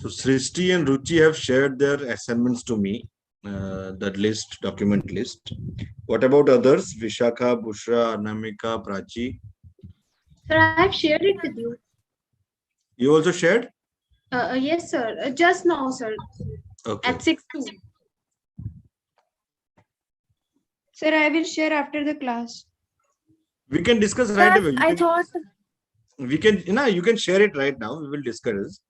So Srishti and Ruchi have shared their assignments to me, that list, document list. What about others? Vishakha, Bushra, Anamika, Prachi. Sir, I have shared it with you. You also shared? Yes, sir. Just now, sir. Okay. At 6:02. Sir, I will share after the class. We can discuss right away. I thought. We can, you can share it right now. We will discuss.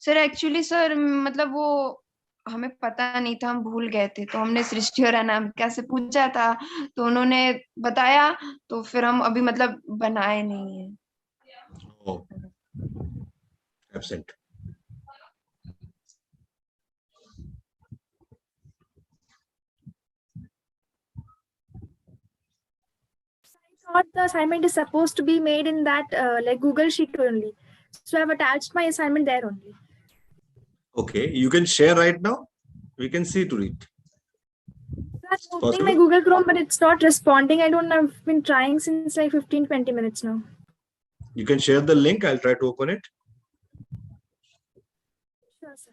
Sir actually sir मतलब वो हमें पता नहीं था, हम भूल गए थे, तो हमने सृष्टि और अनामिका से पूछा था, तो उन्होंने बताया, तो फिर हम अभी मतलब बनाए नहीं है. Oh. Absent. I thought the assignment is supposed to be made in that like Google Sheet only. So I've attached my assignment there only. Okay, you can share right now. We can see to it. I'm opening my Google Chrome, but it's not responding. I don't know. I've been trying since like 15-20 minutes now. You can share the link. I'll try to open it. Sure, sir.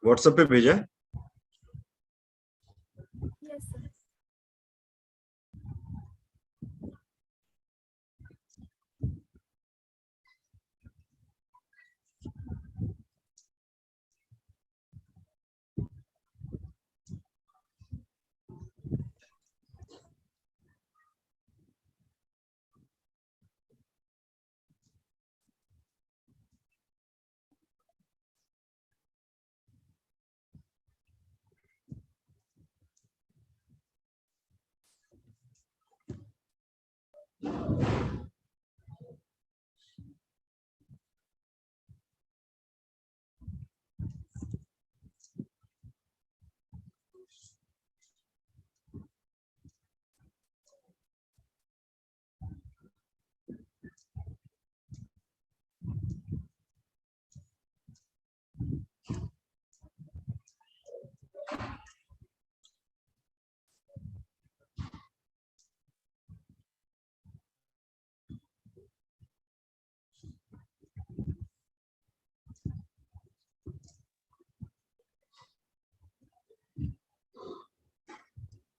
WhatsApp पे भेजा? Yes, sir.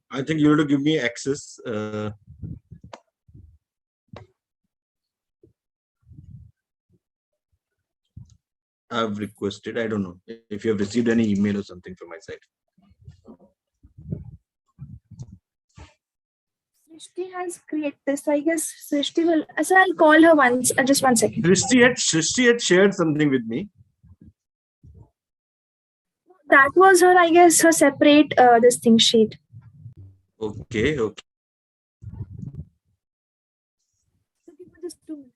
I think you have to give me access. I've requested. I don't know if you have received any email or something from my side. Srishti has created this. I guess Srishti will. So I'll call her once. Just 1 second. Srishti had shared something with me. That was her, I guess, her separate this thing sheet. Okay. Okay. Give me just 2 minutes.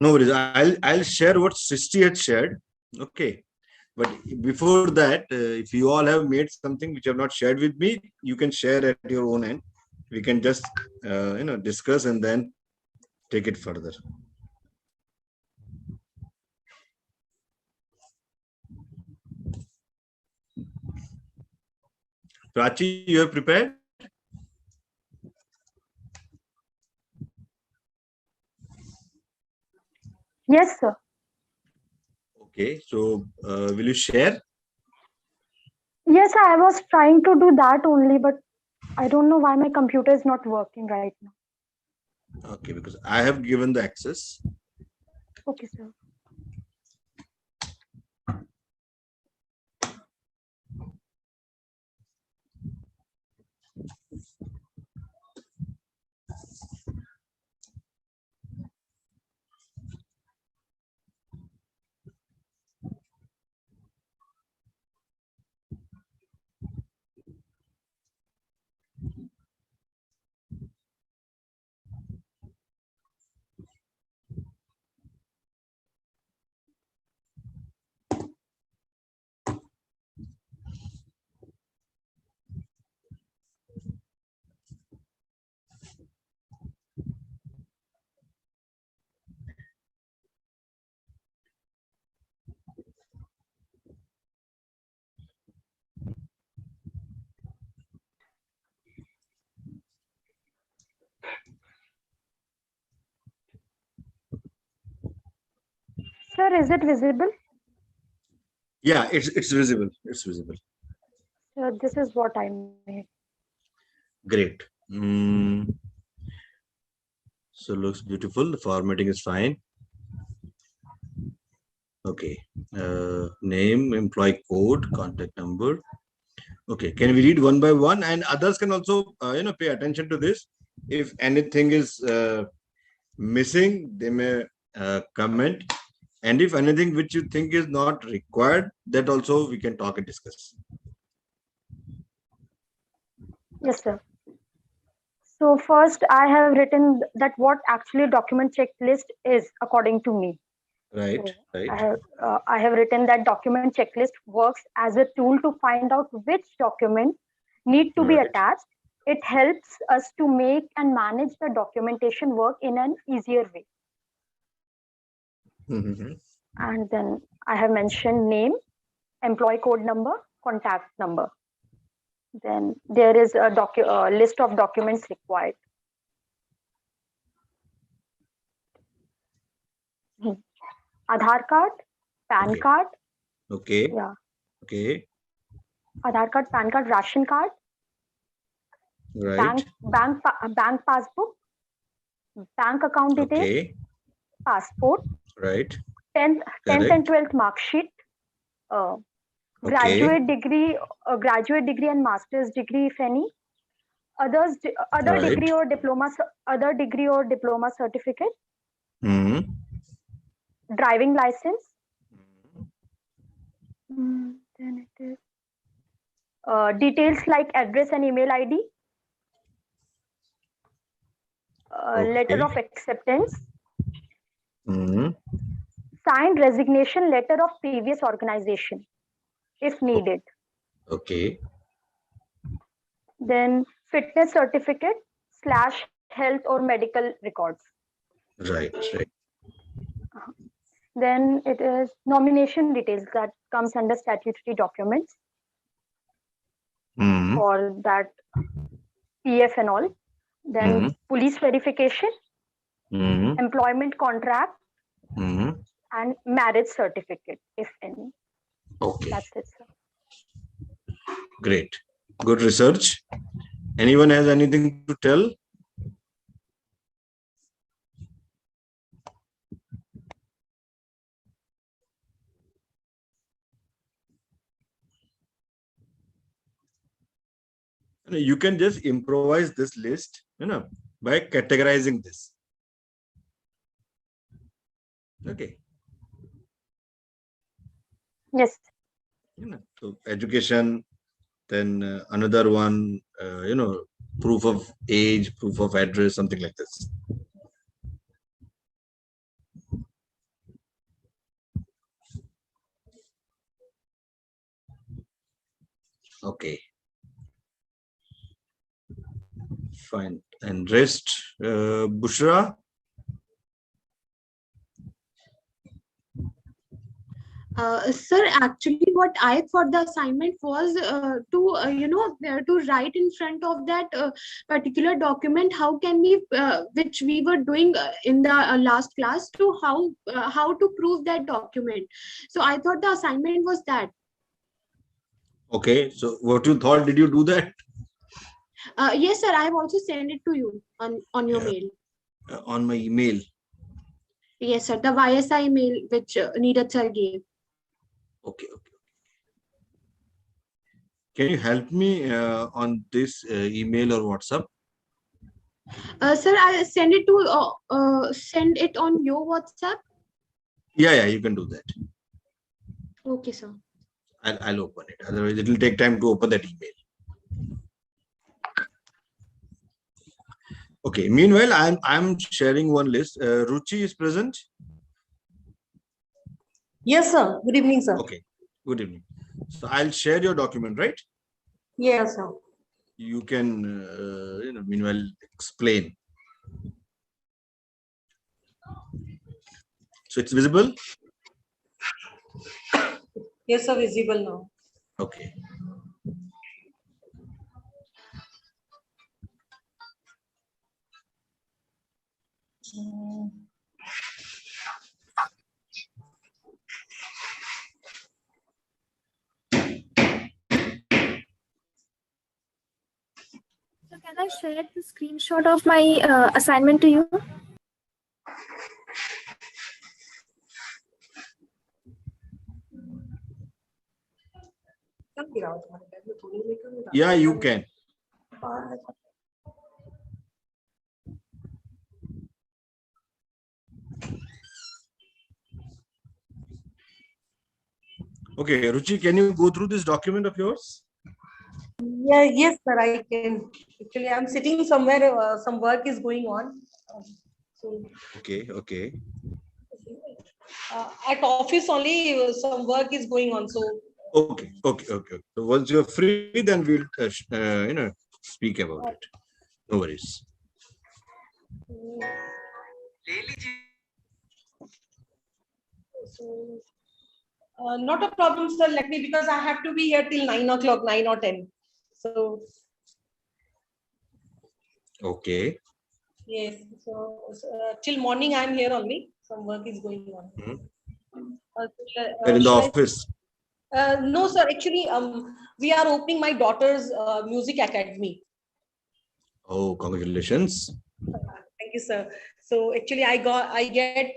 No worries. I'll share what Srishti had shared. Okay. But before that, if you all have made something which you have not shared with me, you can share at your own end. We can just discuss and then take it further. Prachi, you have prepared? Yes, sir. Okay, so will you share? Yes, I was trying to do that only, but I don't know why my computer is not working right now. Okay, because I have given the access. Okay, sir. Sir, is it visible? Yeah, it's visible. It's visible. Sir, this is what I made. Great. So looks beautiful. The formatting is fine. Okay. Name, employee code, contact number. Okay. Can we read one by one? And others can also, pay attention to this. If anything is missing, they may comment. And if anything which you think is not required, that also we can talk and discuss. Yes, sir. So first, I have written that what actually document checklist is according to me. Right, So right. I have written that document checklist works as a tool to find out which document need to be Right. attached. It helps us to make and manage the documentation work in an easier way. Mm-hmm. And then I have mentioned name, employee code number, contact number. Then there is a list of documents required. Aadhaar card, PAN Okay. card, Okay. yeah, Okay. Aadhaar card, PAN card, ration card, Right. bank passbook, bank account details, Okay. passport, Right. 10th, 10th and Correct. 12th mark sheet, uh, Okay. graduate degree and master's degree, if any, other Right. other degree or diploma certificate, Hmm. driving license. Then it is details like address and email ID, letter Okay. of acceptance, Hmm. signed resignation letter of previous organization, if needed. Okay. Then fitness certificate / health or medical records. Right. Right. Then it is nomination details that comes under statutory documents Hmm. for that PF and all. Then Hmm. police verification, Hmm. employment contract, Hmm. and marriage certificate, if any. Okay. That's it, sir. Great. Good research. Anyone has anything to tell? You can just improvise this list, by categorizing this. Okay. Yes. So education, then another one, proof of age, proof of address, something like this. Okay. Fine. And rest, Bushra? Sir, actually, what I thought the assignment was to write in front of that particular document. How can we, which we were doing in the last class, to how to prove that document. So I thought the assignment was that. Okay, so what you thought, did you do that? Yes, sir. I have also sent it to you on your Yeah. mail. On my email? Yes, sir. The YSI mail which Neeraj sir gave. Okay, okay. Can you help me on this email or WhatsApp? Sir, I'll send it on your WhatsApp. Yeah, you can do that. Okay, sir. I'll open it. Otherwise, it will take time to open that email. Okay. Meanwhile, I'm sharing one list. Ruchi is present. Yes, sir. Good evening, sir. Okay. Good evening. So I'll share your document, right? Yes, sir. You can, meanwhile, explain. So it's visible. Yes, sir. Visible now. Okay. So can I share the screenshot of my assignment to you? Yeah, you can. Okay, Ruchi, can you go through this document of yours? Yeah, yes, sir. I can. Actually, I'm sitting somewhere. Some work is going on. So Okay. at office only, some work is going on. So Okay. So once you're free, then we'll speak about it. No worries. not a problem, sir. Let me, because I have to be here till 9 o'clock, 9 or 10. So Okay. yes. So till morning, I'm here only. Some work is going on. We're in the Shall I- office. No, sir. Actually, we are opening my daughter's music academy. Oh, congratulations. Thank you, sir. So actually, I get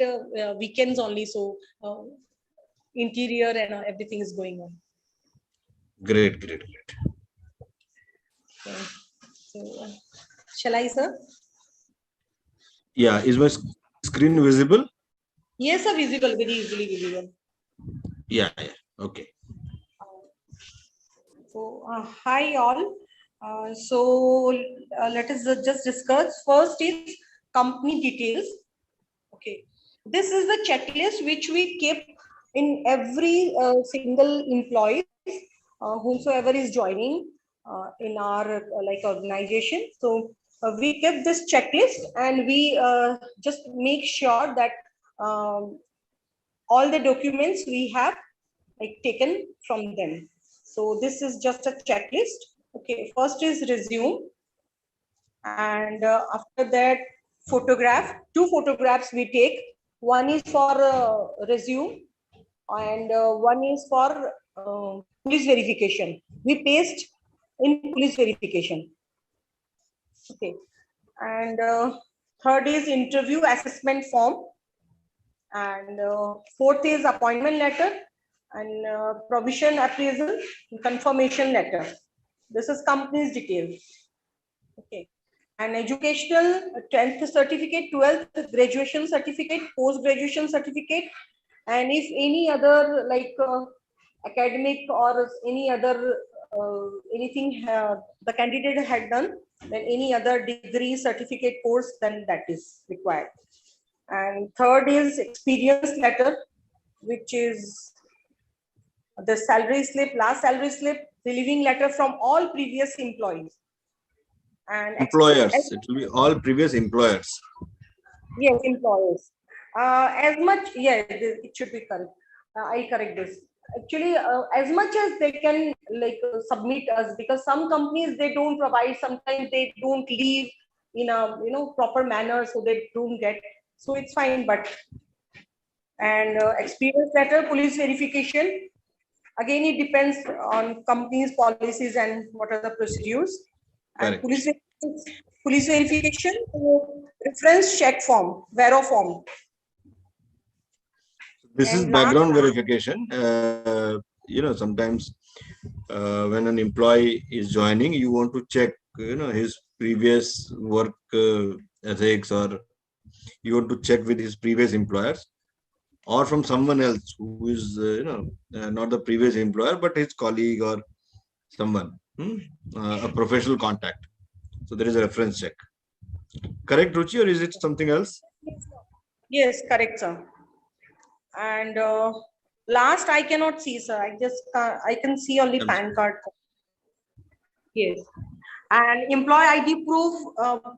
weekends only. So interior and everything is going on. Great. So shall I, sir? Yeah, is my screen visible? Yes, sir. Visible, very easily visible. Yeah. Okay. So hi all. Let us just discuss. First is company details. Okay, this is the checklist which we keep in every single employee whomsoever is joining in our organization. So we keep this checklist and we just make sure that all the documents we have taken from them. So this is just a checklist. Okay, first is resume, and after that photograph. 2 photographs we take. One is for resume, and one is for police verification. We paste in police verification. Okay, and third is interview assessment form, and fourth is appointment letter, and provision appraisal confirmation letter. This is company's details. Okay, and educational 10th certificate, 12th graduation certificate, post graduation certificate, and if any other academic or any other anything the candidate had done, then any other degree, certificate, course, then that is required. And third is experience letter, which is the salary slip, last salary slip, the leaving letter from all previous employees. And Employers. It will be all previous employers. yes, employers. As much, yeah, it should be correct. I correct this. Actually, as much as they can submit us, because some companies they don't provide. Sometimes they don't leave in a proper manner, so they don't get. So it's fine, but and experience letter, police verification. Again, it depends on companies' policies and what are the procedures. And Correct. police verification, reference check form, Vero form. This is And background verification. Sometimes when an employee is joining, you want to check, his previous work ethics, or you want to check with his previous employers, or from someone else who is, not the previous employer, but his colleague or someone, a professional contact. So there is a reference check. Correct, Ruchi, or is it something else? Yes, correct, sir. And last, I cannot see, sir. I can see only PAN card. Yes. And employee ID proof,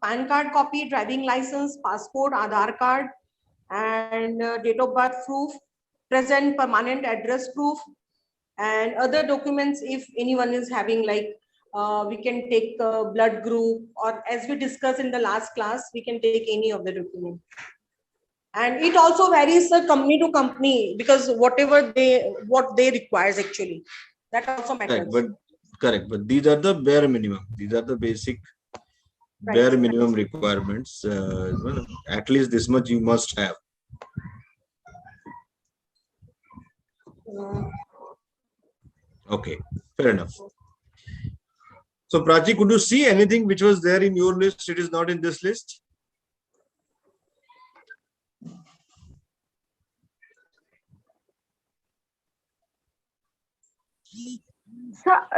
PAN card copy, driving license, passport, Aadhaar card, and date of birth proof, present permanent address proof, and other documents if anyone is having, like we can take blood group, or as we discussed in the last class, we can take any of the document. And it also varies company to company, because what they requires actually, that also matters. Correct, but these are the bare minimum. These are the basic bare minimum requirements. At least this much you must have. Okay, fair enough. So Prachi, could you see anything which was there in your list? It is not in this list.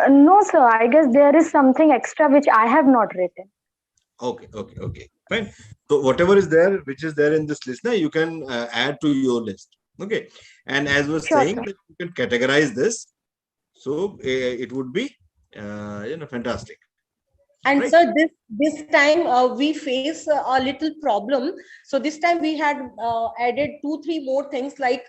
No, sir. I guess there is something extra which I have not written. Okay, fine. So whatever is there, which is there in this list, now you can add to your list. Okay, and as was saying, that you can categorize this, so it would be fantastic. And right. Sir, this time we face a little problem. So this time we had added 2-3 more things, like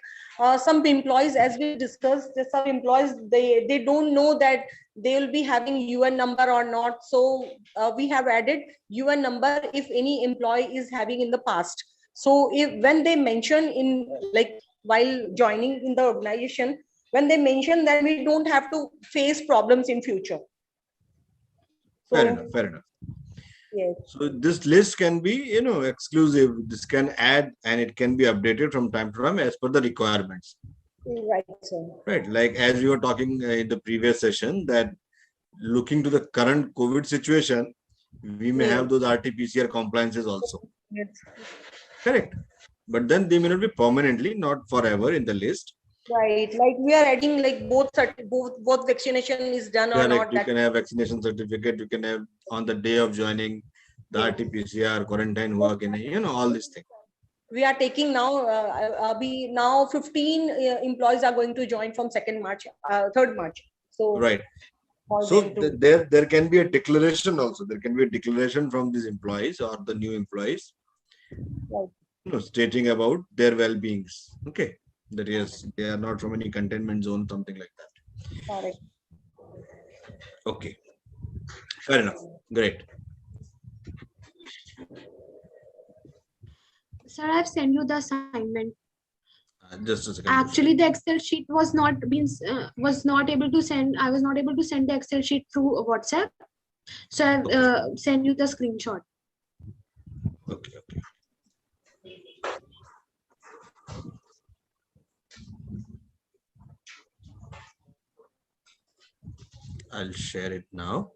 some employees, as we discussed, some employees they don't know that they will be having UN number or not. So we have added UN number if any employee is having in the past. So when they mention in, like, while joining in the organization, when they mention, then we don't have to face problems in future. So, fair enough. Yes. So this list can be, exclusive. This can add, and it can be updated from time to time as per the requirements. Right, sir. Right. Like as we were talking in the previous session, that looking to the current COVID situation, we may have those RT-PCR compliances also. Yes. Correct. But then they may not be permanently, not forever in the list. Right, like we are adding, like both vaccination is done or not. You can have vaccination certificate. You can have on the day of joining the RT-PCR, quarantine work, and all these things. We are taking now 15 employees are going to join from 2nd March, 3rd March. So right. So there can be a declaration also. There can be a declaration from these employees or the new employees, right, stating about their well-beings. Okay. That is, they are not from any containment zone, something like that. Correct. Okay. Fair enough. Great. Sir, I've sent you the assignment. Just a second. Actually, the Excel sheet was not able to send. I was not able to send the Excel sheet through WhatsApp. So I've sent you the screenshot. Okay. I'll share it now.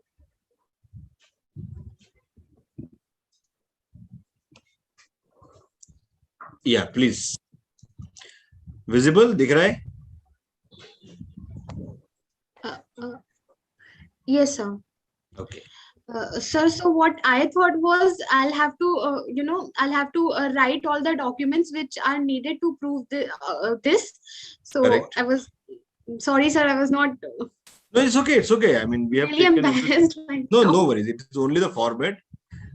Yeah, please. Visible? दिख रहा है? Yes, sir. Okay. Sir, so what I thought was I'll have to, write all the documents which are needed to prove this. So correct. I was sorry, sir. I was not. No, it's okay. It's okay. I mean, we have really embarrassed. No worries. It is only the format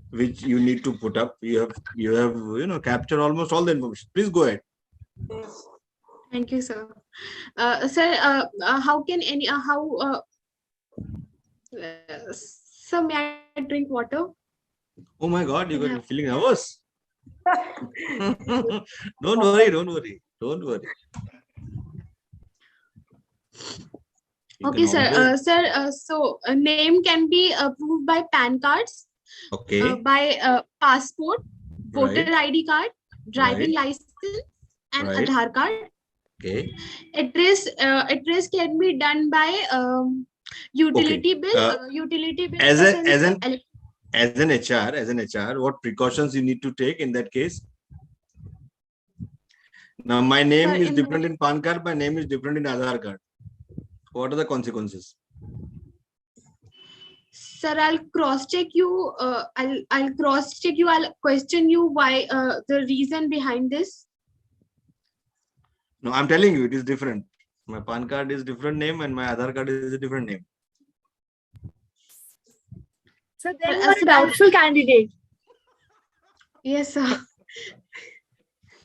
which you need to put up. You have captured almost all the information. Please go ahead. Thank you, sir. Sir, how can any sir, may I drink water? Oh my God, you Can I got have- feeling nervous? Don't worry, don't worry, don't worry. You Okay, can sir. always. So a name can be approved by PAN cards, Okay, by passport, voter right, ID card, driving right, license, and right. Aadhaar card. Okay, Address can be done by okay. utility bill. Utility bill in As the a sense as an HR, what precautions you need to take in that case? Now, my sir, name is in different in PAN card. My name is different in Aadhaar card. What are the consequences? sir, I'll cross check you. I'll cross check you. I'll question you why the reason behind this. No, I'm telling you, it is different. My PAN card is different name and my Aadhaar card is a different name. So then Sir, you are a doubtful candidate. Yes, sir.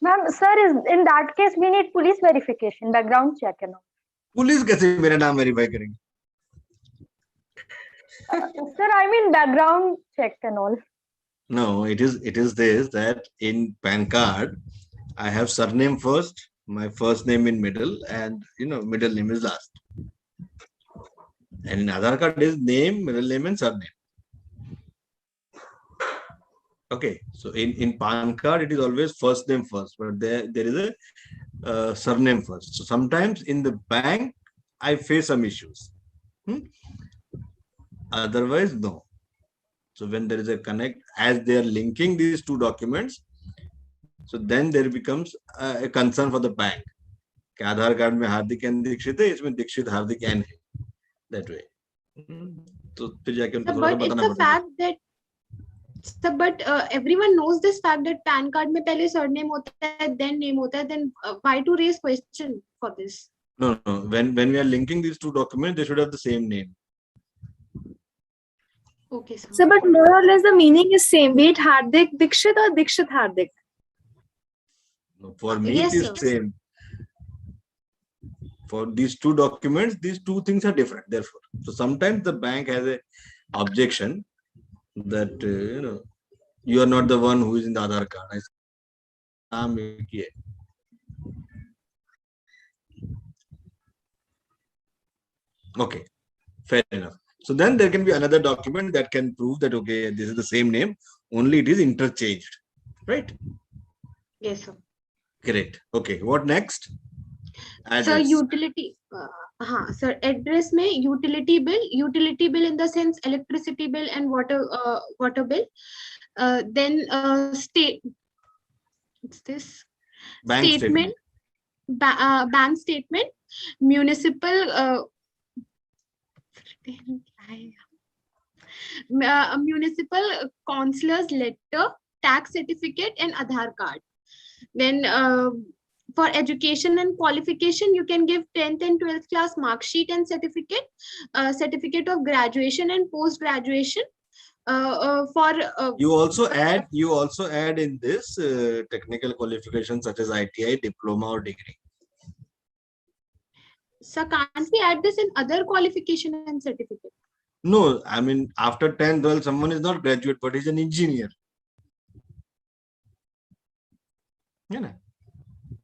Ma'am, sir, is in that case we need police verification, background check and all. Police कैसे मेरा नाम verify करेंगे? Sir, I mean background check and all. No, it is this that in PAN card, I have surname first, my first name in middle, and middle name is last. And in Aadhaar card is name, middle name, and surname. Okay, so in PAN card it is always first name first, but there is a surname first. So sometimes in the bank I face some issues. Otherwise, no. So when there is a connect, as they are linking these two documents, so then there becomes a concern for the bank. कि आधार card में हार्दिक N Dixit है, इसमें दीक्षित हार्दिक N है, that way. तो फिर जाके उनको थोड़ा सा But it's बताना a पड़ेगा. fact that but everyone knows this fact that PAN card में पहले surname होता है, then name होता है, then why to raise question for this? No. When we are linking these two documents, they should have the same name. Okay, sir. So, but more or less the meaning is same. Be it Hardik Dikshit or Dikshit Hardik. No, for me, Yes, it is sir. same. For these two documents, these two things are different. Therefore, so sometimes the bank has a objection that you are not the one who is in the Aadhaar card. I say, naam ek hi hai. Okay, fair enough. So then there can be another document that can prove that okay, this is the same name, only it is interchanged, right? Yes, sir. Correct. Okay, what next? Sir, Address. utility. Sir, address में utility bill in the sense electricity bill and water bill. Then state. What's this? Bank statement. Bank statement, municipal. Municipal councillor's letter, tax certificate, and Aadhaar card. Then for education and qualification, you can give 10th and 12th class mark sheet and certificate, certificate of graduation and post graduation. You also add in this technical qualifications such as ITI, diploma, or degree. So can't we add this in other qualification and certificate? No, I mean after 10th, 12th, someone is not graduate, but he's an engineer. Yeah.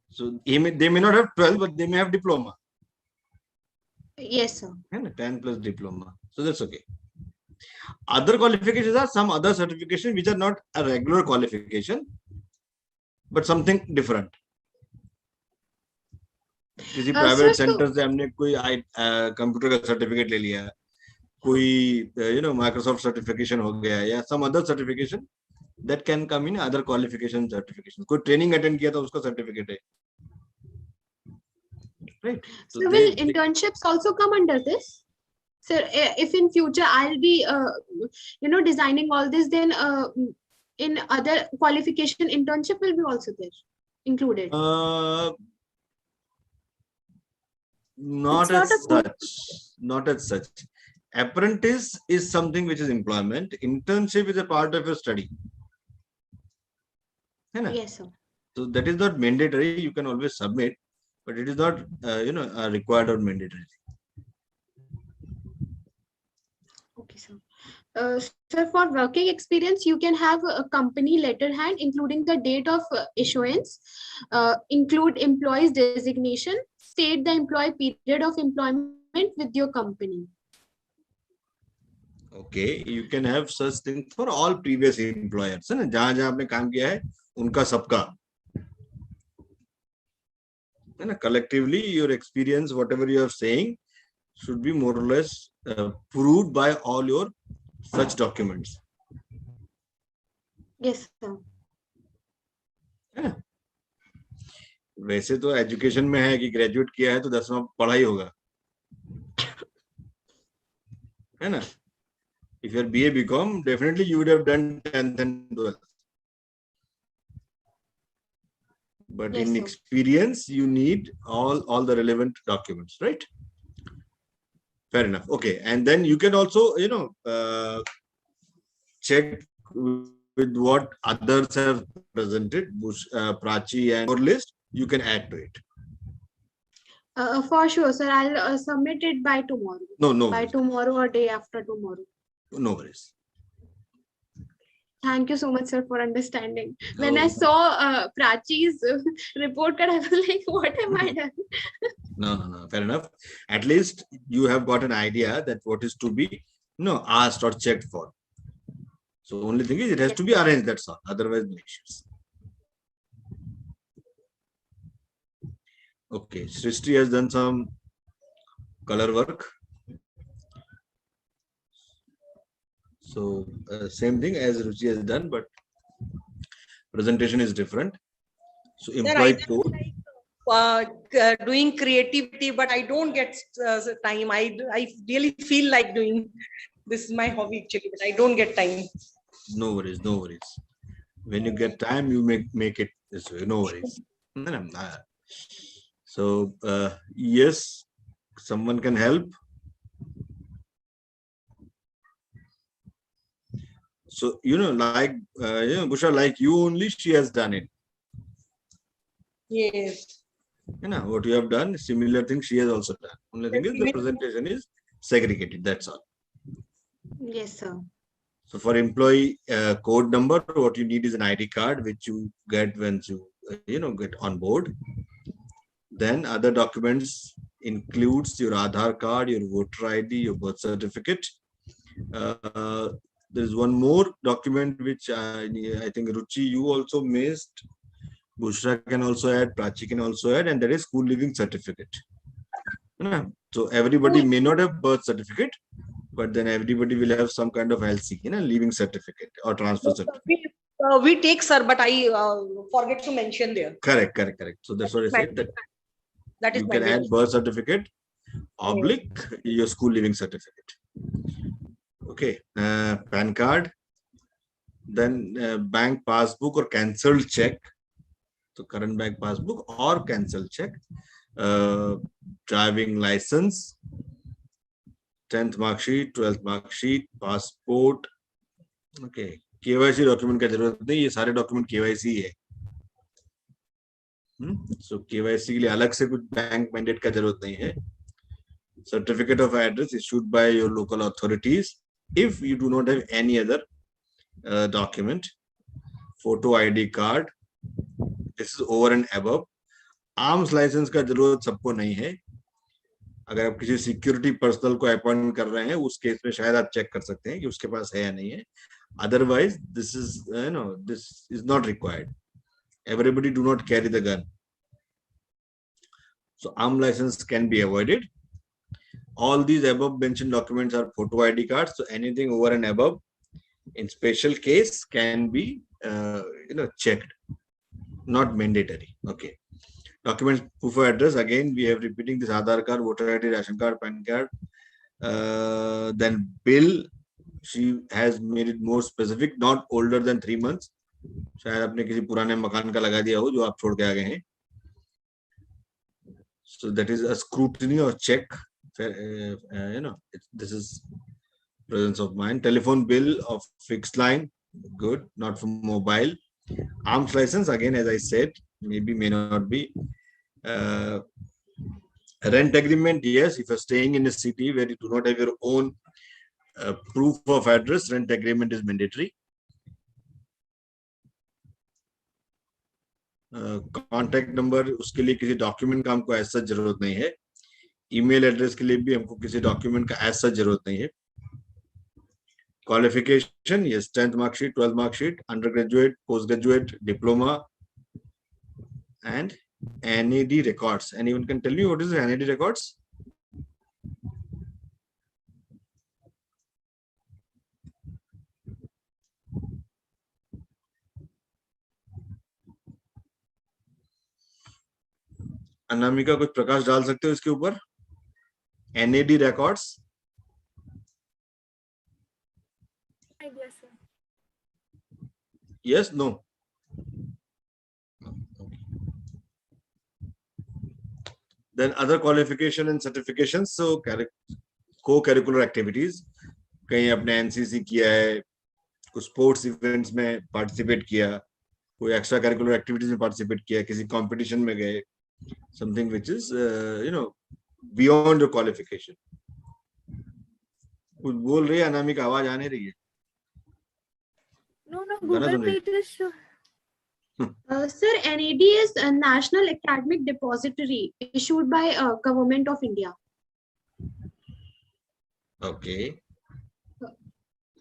So they may not have 12, but they may have diploma. Yes, sir. 10 plus diploma. So that's okay. Other qualifications are some other certification which are not a regular qualification, but something different. किसी private centre से हमने कोई computer का certificate ले लिया, कोई Microsoft certification हो गया, या some other certification that can come in other qualification certification. कोई ट्रेनिंग अटेंड किया था उसका सर्टिफिकेट है, right? So will internships also come under this? So if in future I'll be designing all this, then in other qualification internship will be also there included. Not as such. Apprentice is something which is employment. Internship is a part of your study. Yes, sir. So that is not mandatory. You can always submit, but it is not required or mandatory. Okay, sir. Sir, for working experience, you can have a company letterhead, including the date of issuance, include employee's designation, state the employee period of employment with your company. Okay, you can have such thing for all previous employers, है ना, जहां जहां आपने काम किया है उनका सबका, है ना, collectively your experience, whatever you are saying, should be more or less proved by all your such documents. Yes, sir. है ना? वैसे तो एजुकेशन में है कि ग्रेजुएट किया है तो 10वां पढ़ा ही होगा, है ना. If you're BA BCom, definitely you would have done 10th and 12th. But Yes, in sir. experience, you need all the relevant documents, right? Fair enough. Okay, and then you can also check with what others have presented, Prachi and your list. You can add to it. For sure, sir. I'll submit it by tomorrow. No By worries. tomorrow or day after tomorrow. No worries. Thank you so much, sir, for understanding. When No. I saw Prachi's report card, I was like, what am I done? No. Fair enough. At least you have got an idea that what is to be asked or checked for. So only thing is it has to be arranged. That's all. Otherwise, no issues. Okay, Srishti has done some color work. So same thing as Ruchi has done, but presentation is different. So employee code. Doing creativity, but I don't get time. I really feel like doing. This is my hobby actually, but I don't get time. No worries. When you get time, you make it this way. No worries. So yes, someone can help. So like Busha, like you only, she has done it. Yes. What you have done, similar thing she has also done. Only thing is the presentation is segregated. That's all. Yes, sir. So for employee code number, what you need is an ID card, which you get once you get on board. Then other documents includes your Aadhaar card, your voter ID, your birth certificate. There is one more document which I think Ruchi you also missed. Bushra can also add, Prachi can also add, and that is school living certificate. So everybody may not have birth certificate, but then everybody will have some kind of LC, living certificate or transfer certificate. We take, sir, but I forget to mention there. Correct. So that's what I said. That is you can add birth certificate, oblique your school living certificate. Okay, PAN card, then bank passbook or cancelled check. So current bank passbook or cancelled check, driving license, 10th mark sheet, 12th mark sheet, passport. Okay, KYC document का जरूरत नहीं, ये सारे document KYC है. So KYC के लिए अलग से कुछ bank mandate का जरूरत नहीं है. Certificate of address issued by your local authorities. If you do not have any other document, photo ID card. This is over and above. Arms licence का जरूरत सबको नहीं है. अगर आप किसी सिक्योरिटी पर्सनल को अपॉइंट कर रहे हैं उस केस में शायद आप चेक कर सकते हैं कि उसके पास है या नहीं है. Otherwise this is not required. Everybody do not carry the gun. So arm license can be avoided. All these above mentioned documents are photo ID cards. So anything over and above in special case can be checked. Not mandatory. Okay. Documents proof of address. Again, we have repeating this Aadhaar card, voter ID, ration card, PAN card. Then bill. She has made it more specific. Not older than 3 months. शायद आपने किसी पुराने मकान का लगा दिया हो जो आप छोड़ के आ गए हैं. So that is a scrutiny or check. This is presence of mind. Telephone bill of fixed line. Good. Not for mobile. Arms license, again, as I said, maybe may not be. Rent agreement, yes. If you're staying in a city where you do not have your own proof of address, rent agreement is mandatory. Contact number, उसके लिए किसी document का हमको ऐसा जरूरत नहीं है. Email address के लिए भी हमको किसी डॉक्यूमेंट का ऐसा जरूरत नहीं है. Qualification, yes, 10th mark sheet, 12th mark sheet, undergraduate, postgraduate, diploma, and NAD records. Anyone can tell me what is the NAD records? Anamika कुछ प्रकाश डाल सकते हो इसके ऊपर? NAD records. Idea, sir. Yes, no. Then other qualification and certifications. So co-curricular activities. कहीं अपने NCC किया है, कुछ स्पोर्ट्स इवेंट्स में पार्टिसिपेट किया, कोई एक्स्ट्रा करिकुलर एक्टिविटीज में पार्टिसिपेट किया, किसी कंपटीशन में गए, something which is beyond your qualification. कुछ बोल रही है अनामिका, आवाज आने रही है? No, Google Meet is sure. Sir, NAD is a National Academic Depository issued by Government of India. Okay.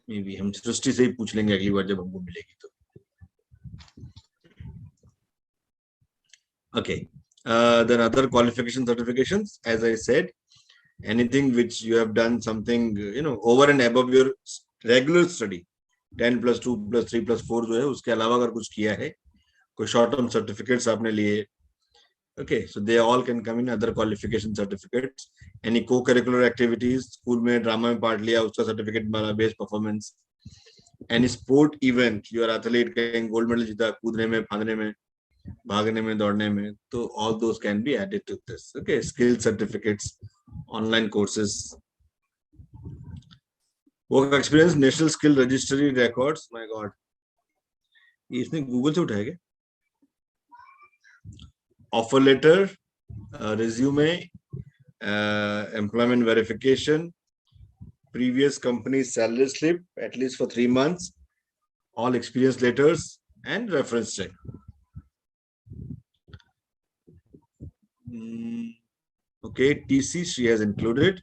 Maybe हम सृष्टि से ही पूछ लेंगे अगली बार जब हमको मिलेगी तो. Okay. Then other qualification certifications, as I said, anything which you have done something, over and above your regular study, 10 plus 2 plus 3 plus 4 जो है, उसके अलावा अगर कुछ किया है, कोई short term certificates आपने लिए, okay, so they all can come in other qualification certificates. Any co-curricular activities, school में ड्रामा में पार्ट लिया, उसका certificate वाला based performance. Any sport event, you are athlete, कहीं gold medal जीता, कूदने में, फांदने में, भागने में, दौड़ने में, तो all those can be added to this. Okay, skill certificates, online courses, work experience, national skill registry records. My God, इसने गूगल से उठाया क्या? Offer letter, resume, employment verification, previous company's salary slip at least for 3 months, all experience letters, and reference check. Okay, TC she has included.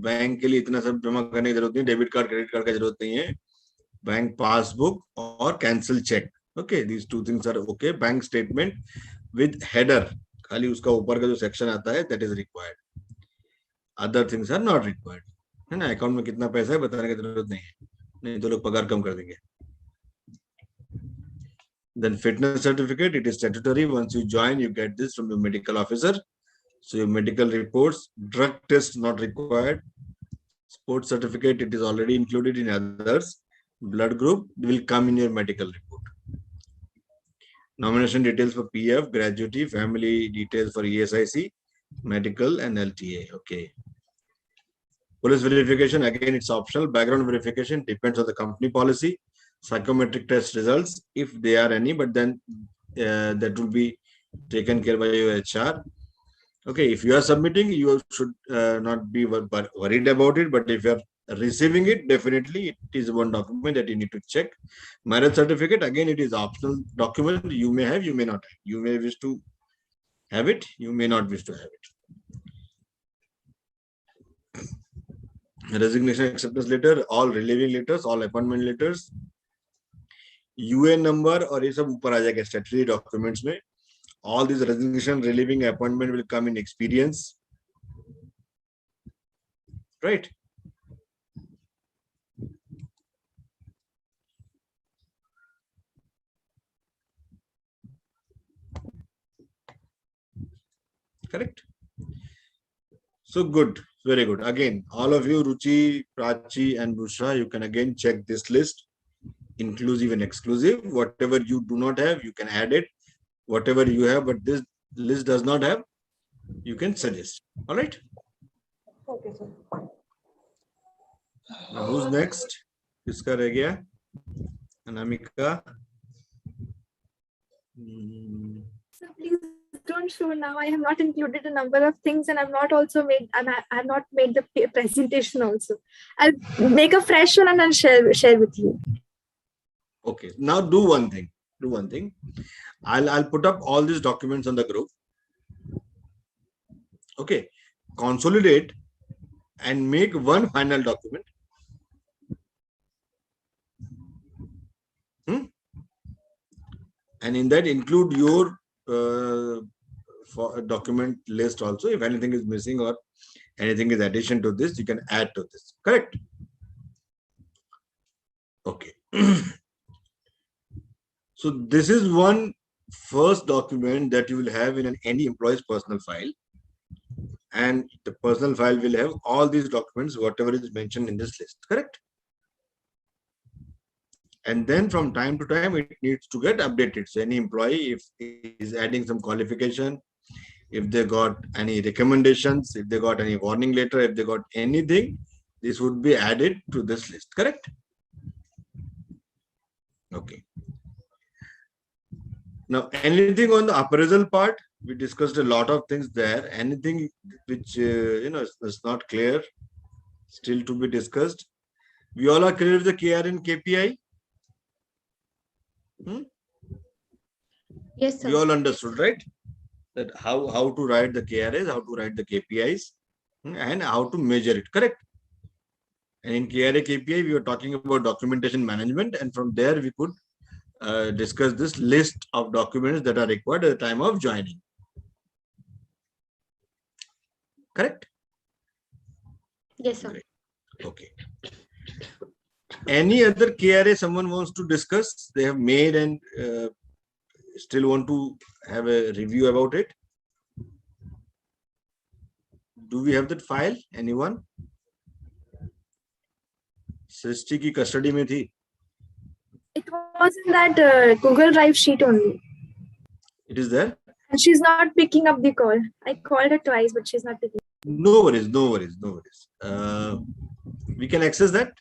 Bank के लिए इतना सब जमा करने की जरूरत नहीं, डेबिट कार्ड क्रेडिट कार्ड का जरूरत नहीं है. बैंक पासबुक और cancel cheque. Okay, these two things are okay. Bank statement with header, खाली उसका ऊपर का जो सेक्शन आता है, that is required. Other things are not required. है ना, अकाउंट में कितना पैसा है बताने की जरूरत नहीं है, नहीं तो लोग पगार कम कर देंगे. Then fitness certificate, it is statutory. Once you join, you get this from your medical officer. So your medical reports, drug test not required. Sports certificate, it is already included in others. Blood group will come in your medical report. Nomination details for PF, gratuity, family details for ESIC, medical and LTA. Okay. Police verification, again, it's optional. Background verification depends on the company policy. Psychometric test results, if there are any, but then that will be taken care by your HR. Okay, if you are submitting, you should not be worried about it, but if you are receiving it, definitely it is one document that you need to check. Marriage certificate, again, it is optional document. You may have, you may not have. You may wish to have it, you may not wish to have it. Resignation acceptance letter, all relieving letters, all appointment letters, UN number और ये सब ऊपर आ जाएगा statutory documents में. All these resignation, relieving, appointment will come in experience, right? Correct. So good, very good. Again, all of you, Ruchi, Prachi, and Bushra, you can again check this list, inclusive and exclusive. Whatever you do not have, you can add it. Whatever you have, but this list does not have, you can suggest. All right. Okay, sir. Now, who's next? किसका रह गया? Anamika. So please don't show now. I have not included a number of things, and I've not also made. I've not made the presentation also. I'll make a fresh one and then share with you. Okay. Now do one thing. Do one thing. I'll put up all these documents on the group. Okay. Consolidate and make one final document. And in that include your for a document list also. If anything is missing or anything is addition to this, you can add to this. Correct? Okay. So this is one first document that you will have in any employee's personal file. And the personal file will have all these documents, whatever is mentioned in this list. Correct? And then from time to time, it needs to get updated. So any employee, if is adding some qualification, if they got any recommendations, if they got any warning letter, if they got anything, this would be added to this list. Correct? Okay. Now, anything on the appraisal part, we discussed a lot of things there. Anything which is not clear, still to be discussed. We all are clear with the KR and KPI. Yes, sir. We all understood, right? That how to write the KRAs, how to write the KPIs, and how to measure it. Correct? And in KRA KPI, we were talking about documentation management, and from there we could discuss this list of documents that are required at the time of joining. Correct? Yes, sir. Great. Okay. Any other KRA someone wants to discuss? They have made and still want to have a review about it? Do we have that file? Anyone? सृष्टि की custody में थी. It was in that Google Drive sheet only. It is there? And she's not picking up the call. I called her twice, but she's not picking. No worries, no worries, no worries. We can access that.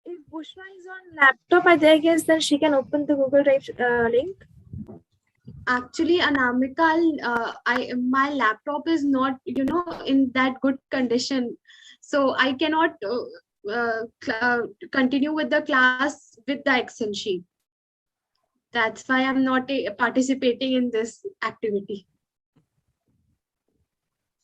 If Bushra is on laptop, I guess then she can open the Google Drive link. Actually, Anamika, my laptop is not, in that good condition, so I cannot continue with the class with the Excel sheet. That's why I'm not participating in this activity.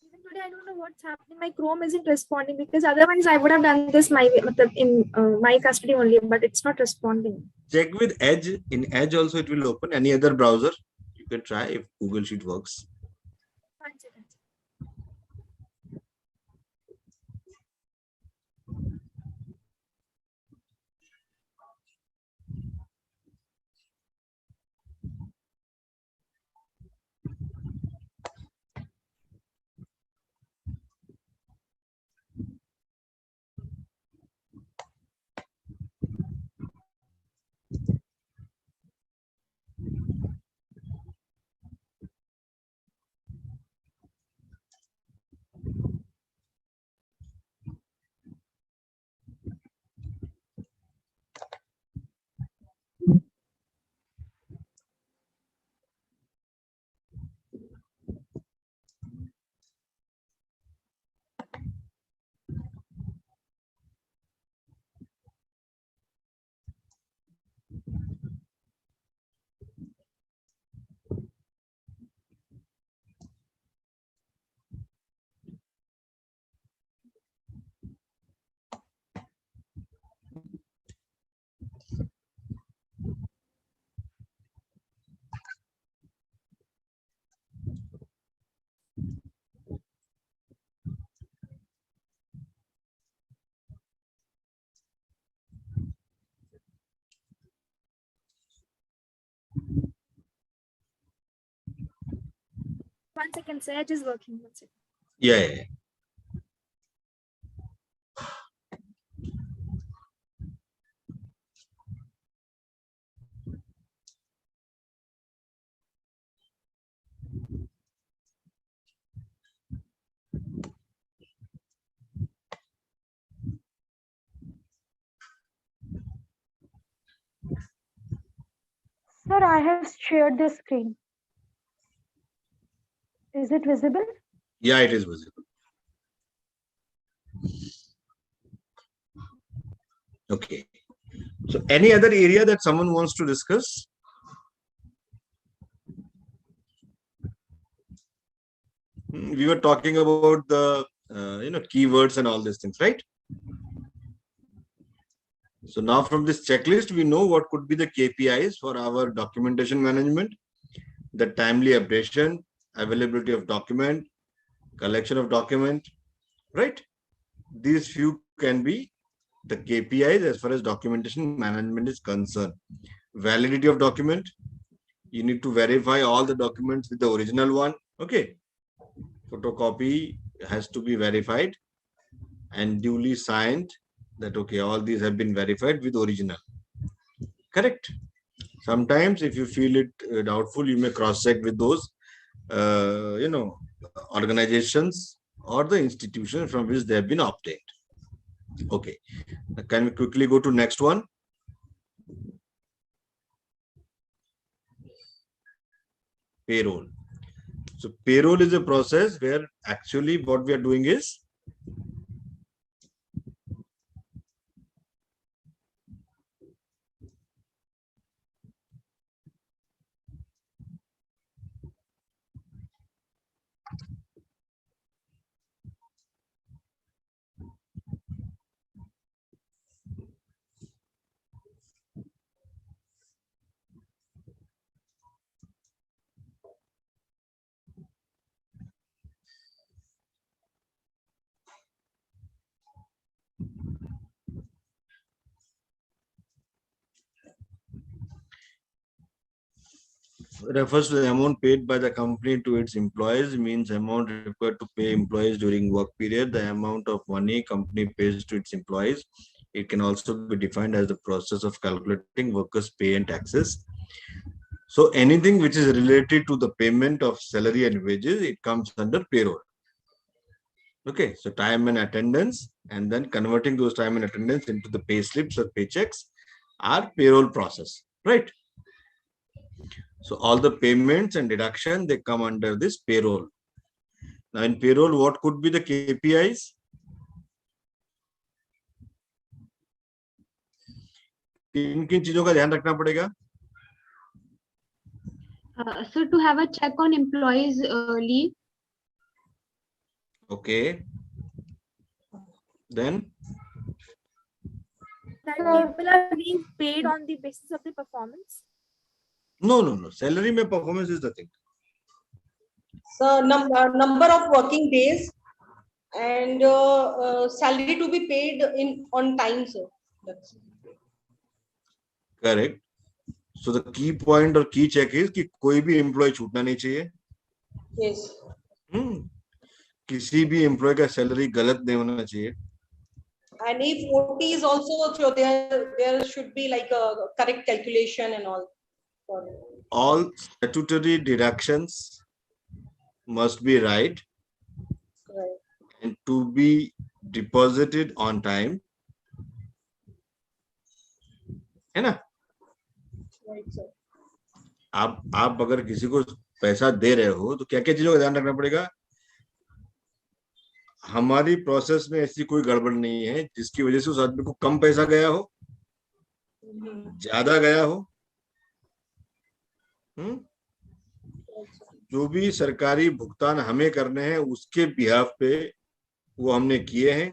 Even today, I don't know what's happening. My Chrome isn't responding, because otherwise I would have done this in my custody only, but it's not responding. Check with Edge. In Edge also it will open. Any other browser you can try if Google Sheet works. 1 second. One second, sir. It is working. 1 second. Yeah. Sir, I have shared the screen. Is it visible? Yeah, it is visible. Okay. So any other area that someone wants to discuss? We were talking about the keywords and all these things, right? So now from this checklist, we know what could be the KPIs for our documentation management, the timely updation, availability of document, collection of document, right? These few can be the KPIs as far as documentation management is concerned. Validity of document, you need to verify all the documents with the original one. Okay. Photocopy has to be verified and duly signed that, okay, all these have been verified with original. Correct. Sometimes if you feel it doubtful, you may cross check with those, organizations or the institution from which they have been obtained. Okay. Can we quickly go to next one? Payroll. So payroll is a process where actually what we are doing is refers to the amount paid by the company to its employees, means amount required to pay employees during work period, the amount of money company pays to its employees. It can also be defined as the process of calculating workers' pay and taxes. So anything which is related to the payment of salary and wages, it comes under payroll. Okay, so time and attendance, and then converting those time and attendance into the pay slips or paychecks are payroll process, right? So all the payments and deduction, they come under this payroll. Now in payroll, what could be the KPIs? किन किन चीजों का ध्यान रखना पड़ेगा? So to have a check on employees' leave. Okay. Then? That people are being paid on the basis of the performance. No. Salary mein performance is the thing. So number of working days and salary to be paid on time, sir. That's Correct. So the key point or key check is कि कोई भी employee छूटना नहीं चाहिए. yes. किसी भी employee का salary गलत नहीं होना चाहिए. And if OT is also, so there should be like a correct calculation and all. All statutory deductions must be right and to be deposited on time. है ना? Right, sir. आप अगर किसी को पैसा दे रहे हो तो क्या क्या चीजों का ध्यान रखना पड़ेगा? हमारी प्रोसेस में ऐसी कोई गड़बड़ नहीं है जिसकी वजह से उस आदमी को कम पैसा गया हो, ज्यादा गया हो. जो भी सरकारी भुगतान हमें करने हैं उसके बिहाफ पे वो हमने किए हैं.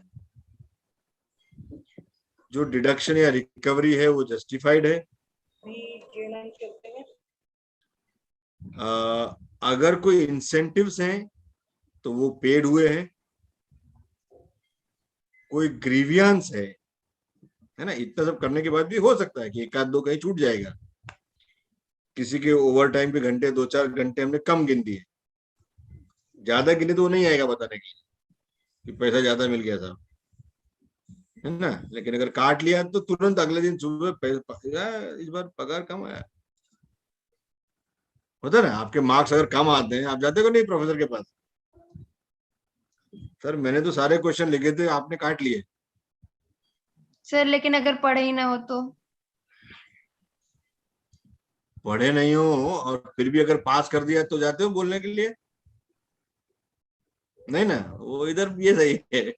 जो डिडक्शन या रिकवरी है वो जस्टिफाइड है. अगर कोई इंसेंटिव्स हैं तो वो पेड हुए हैं. कोई ग्रीवियंस है ना, इतना सब करने के बाद भी हो सकता है कि एक आध दो कहीं छूट जाएगा. किसी के ओवर टाइम के घंटे 2-4 घंटे हमने कम गिन दिए, ज्यादा गिने तो वो नहीं आएगा बताने के कि पैसा ज्यादा मिल गया था, है ना. लेकिन अगर काट लिया तो तुरंत अगले दिन सुबह इस बार पगार कम आया. होता ना, आपके मार्क्स अगर कम आते हैं आप जाते को नहीं प्रोफेसर के पास, सर मैंने तो सारे क्वेश्चन लिखे थे आपने काट लिए. सर लेकिन अगर पढ़े ही ना हो तो? पढ़े नहीं हो और फिर भी अगर पास कर दिया तो जाते हो बोलने के लिए? नहीं ना, वो इधर ये सही है।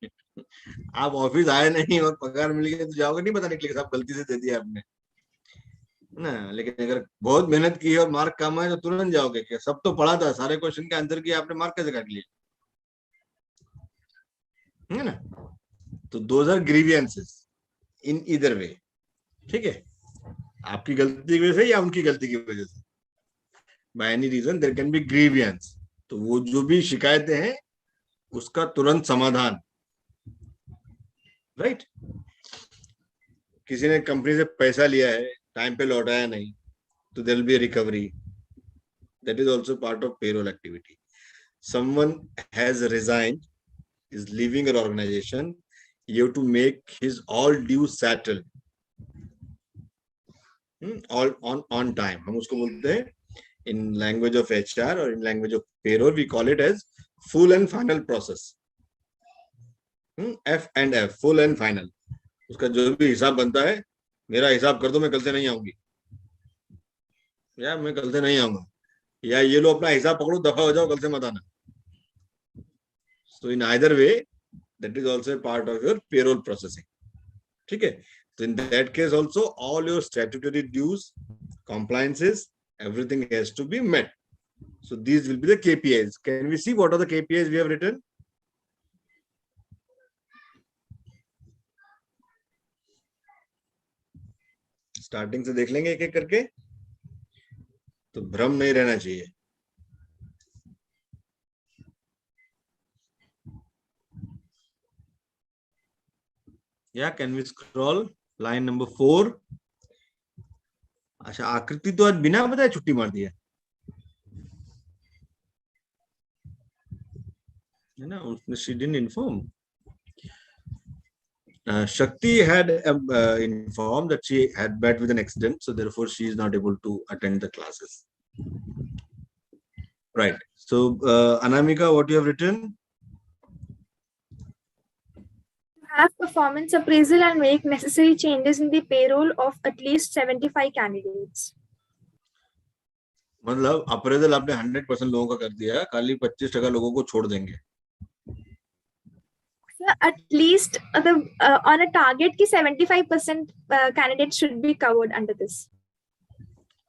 आप ऑफिस आए नहीं और पगार मिल गया तो जाओगे नहीं, पता निकलेगा सब गलती से दे दिया आपने ना। लेकिन अगर बहुत मेहनत की है और मार्क कम है तो तुरंत जाओगे, क्या सब तो पढ़ा था, सारे क्वेश्चन के आंसर किए आपने, मार्क कैसे काट लिए, है ना। तो those are grievances in either way, ठीक है, आपकी गलती की वजह से या उनकी गलती की वजह से, by any reason there can be grievance. तो वो जो भी शिकायतें हैं उसका तुरंत समाधान, राइट। किसी ने कंपनी से पैसा लिया है, टाइम पे लौटाया नहीं, तो there will be recovery, that is also part of payroll activity. Someone has resigned, is leaving an organization, you have to make his all dues settled, all on time. हम उसको बोलते हैं in language of HR or in language of payroll we call it as full and final process. F and F, full and final. उसका जो भी हिसाब बनता है, मेरा हिसाब कर दो, मैं कल से नहीं आऊंगी, या मैं कल से नहीं आऊंगा, या ये लो अपना हिसाब पकड़ो, दफा हो जाओ, कल से मत आना. So in either way, that is also a part of your payroll processing. ठीक है. So in that case also all your statutory dues, compliances, everything has to be met. So these will be the KPIs. Can we see what are the KPIs we have written? Starting से देख लेंगे एक एक करके, तो भ्रम नहीं रहना चाहिए. Yeah, can we scroll line number 4? अच्छा, आकृति तो आज बिना बताए छुट्टी मार दी है ना, उसने she didn't inform. Shakti had informed that she had met with an accident, so therefore she is not able to attend the classes. Right. So Anamika, what you have written? Have performance appraisal and make necessary changes in the payroll of at least 75 candidates. मतलब appraisal आपने 100% लोगों का कर दिया, खाली 25% लोगों को छोड़ देंगे. At least on a target की 75% candidates should be covered under this.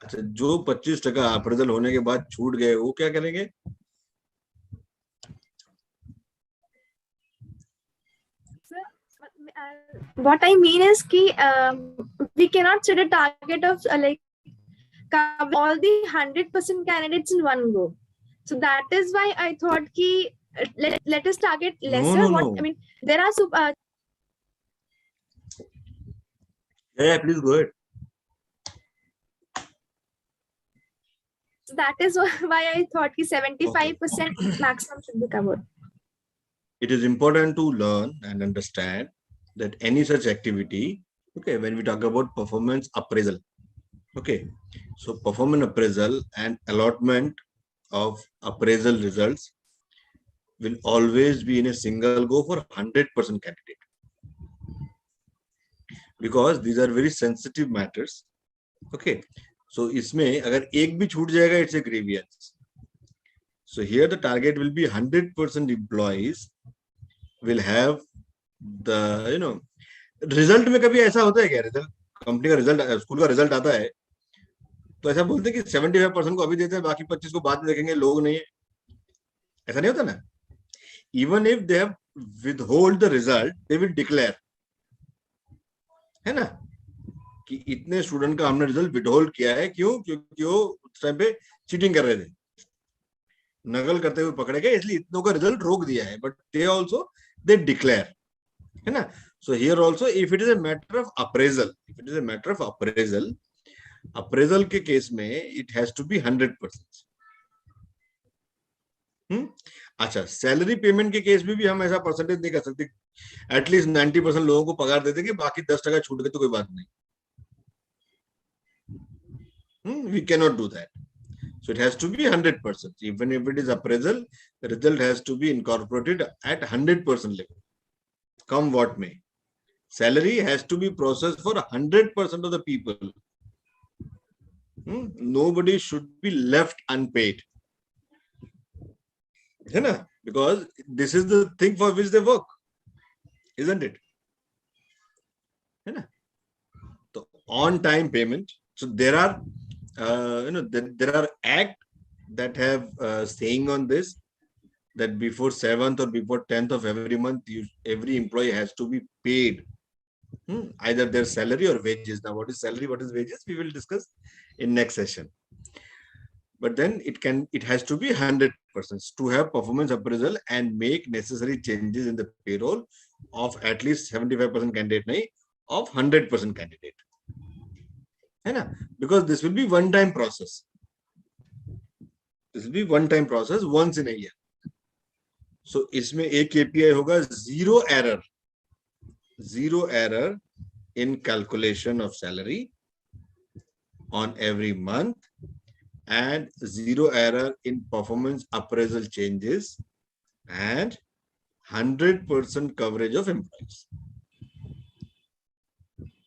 अच्छा, जो 25% अप्रेजल होने के बाद छूट गए वो क्या करेंगे? What I mean is कि we cannot set a target of like cover all the 100% candidates in one go. So that is why I thought कि let us target lesser. No. I mean, there are Yeah, please go ahead. So that is why I thought कि 75% maximum should be covered. It is important to learn and understand that any such activity, okay, when we talk about performance appraisal, okay, so performance appraisal and allotment of appraisal results will always be in a single go for 100% candidate, because these are very sensitive matters. Okay, so इसमें अगर एक भी छूट जाएगा, it's a grievance. So here the target will be 100% employees will have the result में कभी ऐसा होता है क्या? रिजल्ट, कंपनी का रिजल्ट, स्कूल का रिजल्ट आता है तो ऐसा बोलते हैं कि 75% को अभी देते हैं, बाकी 25 को बाद में देखेंगे, लोग नहीं है, ऐसा नहीं होता ना. Even if they have withhold the result, they will declare, है ना, कि इतने स्टूडेंट का हमने रिजल्ट विथहोल्ड किया है. क्यों? क्योंकि वो उस टाइम पे चीटिंग कर रहे थे, नकल करते हुए पकड़े गए, इसलिए इतनों का रिजल्ट रोक दिया है. But they also they declare, है ना. So here also, if it is a matter of appraisal, appraisal के केस में it has to be 100%. अच्छा, सैलरी पेमेंट के केस में भी हम ऐसा परसेंटेज नहीं कर सकते, एटलीस्ट 90% लोगों को पगार दे देंगे, बाकी 10% छूट गए तो कोई बात नहीं. We cannot do that. So it has to be 100%. Even if it is appraisal, the result has to be incorporated at 100% level, come what may. Salary has to be processed for 100% of the people. Nobody should be left unpaid, है ना. because this is the thing for which they work, isn't it? है ना? So on time payment. So there are there are act that have saying on this, that before 7th or before 10th of every month, every employee has to be paid either their salary or wages. Now, what is salary, what is wages, we will discuss in next session. But then it has to be 100% to have performance appraisal and make necessary changes in the payroll of at least 75% candidate, nahi, of 100% candidate. है ना? Because this will be one time process. This will be one time process once in a year. So इसमें एक KPI होगा zero error in calculation of salary on every month, and zero error in performance appraisal changes, and 100% coverage of employees.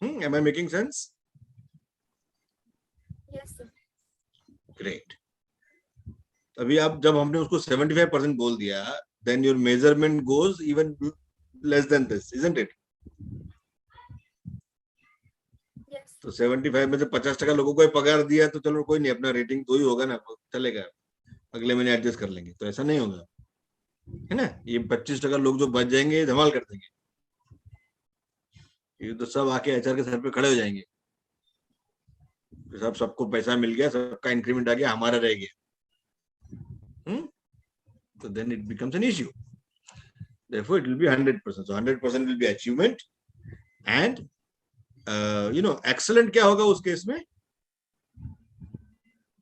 Am I making sense? Yes, sir. Great. अभी आप जब हमने उसको 75% बोल दिया, then your measurement goes even less than this, isn't it? Yes. तो 75 में से 50% लोगों को पगार दिया तो चलो कोई नहीं, अपना रेटिंग तो ही होगा ना, चलेगा, अगले महीने एडजस्ट कर लेंगे. तो ऐसा नहीं होगा, है ना? ये 25% लोग जो बच जाएंगे धमाल कर देंगे. ये तो सब आके एचआर के सर पे खड़े हो जाएंगे, सबको पैसा मिल गया, सबका इंक्रीमेंट आ गया, हमारा रह गया. So then it becomes an issue. Therefore, it will be 100%. So 100% will be achievement. And excellent क्या होगा उस केस में?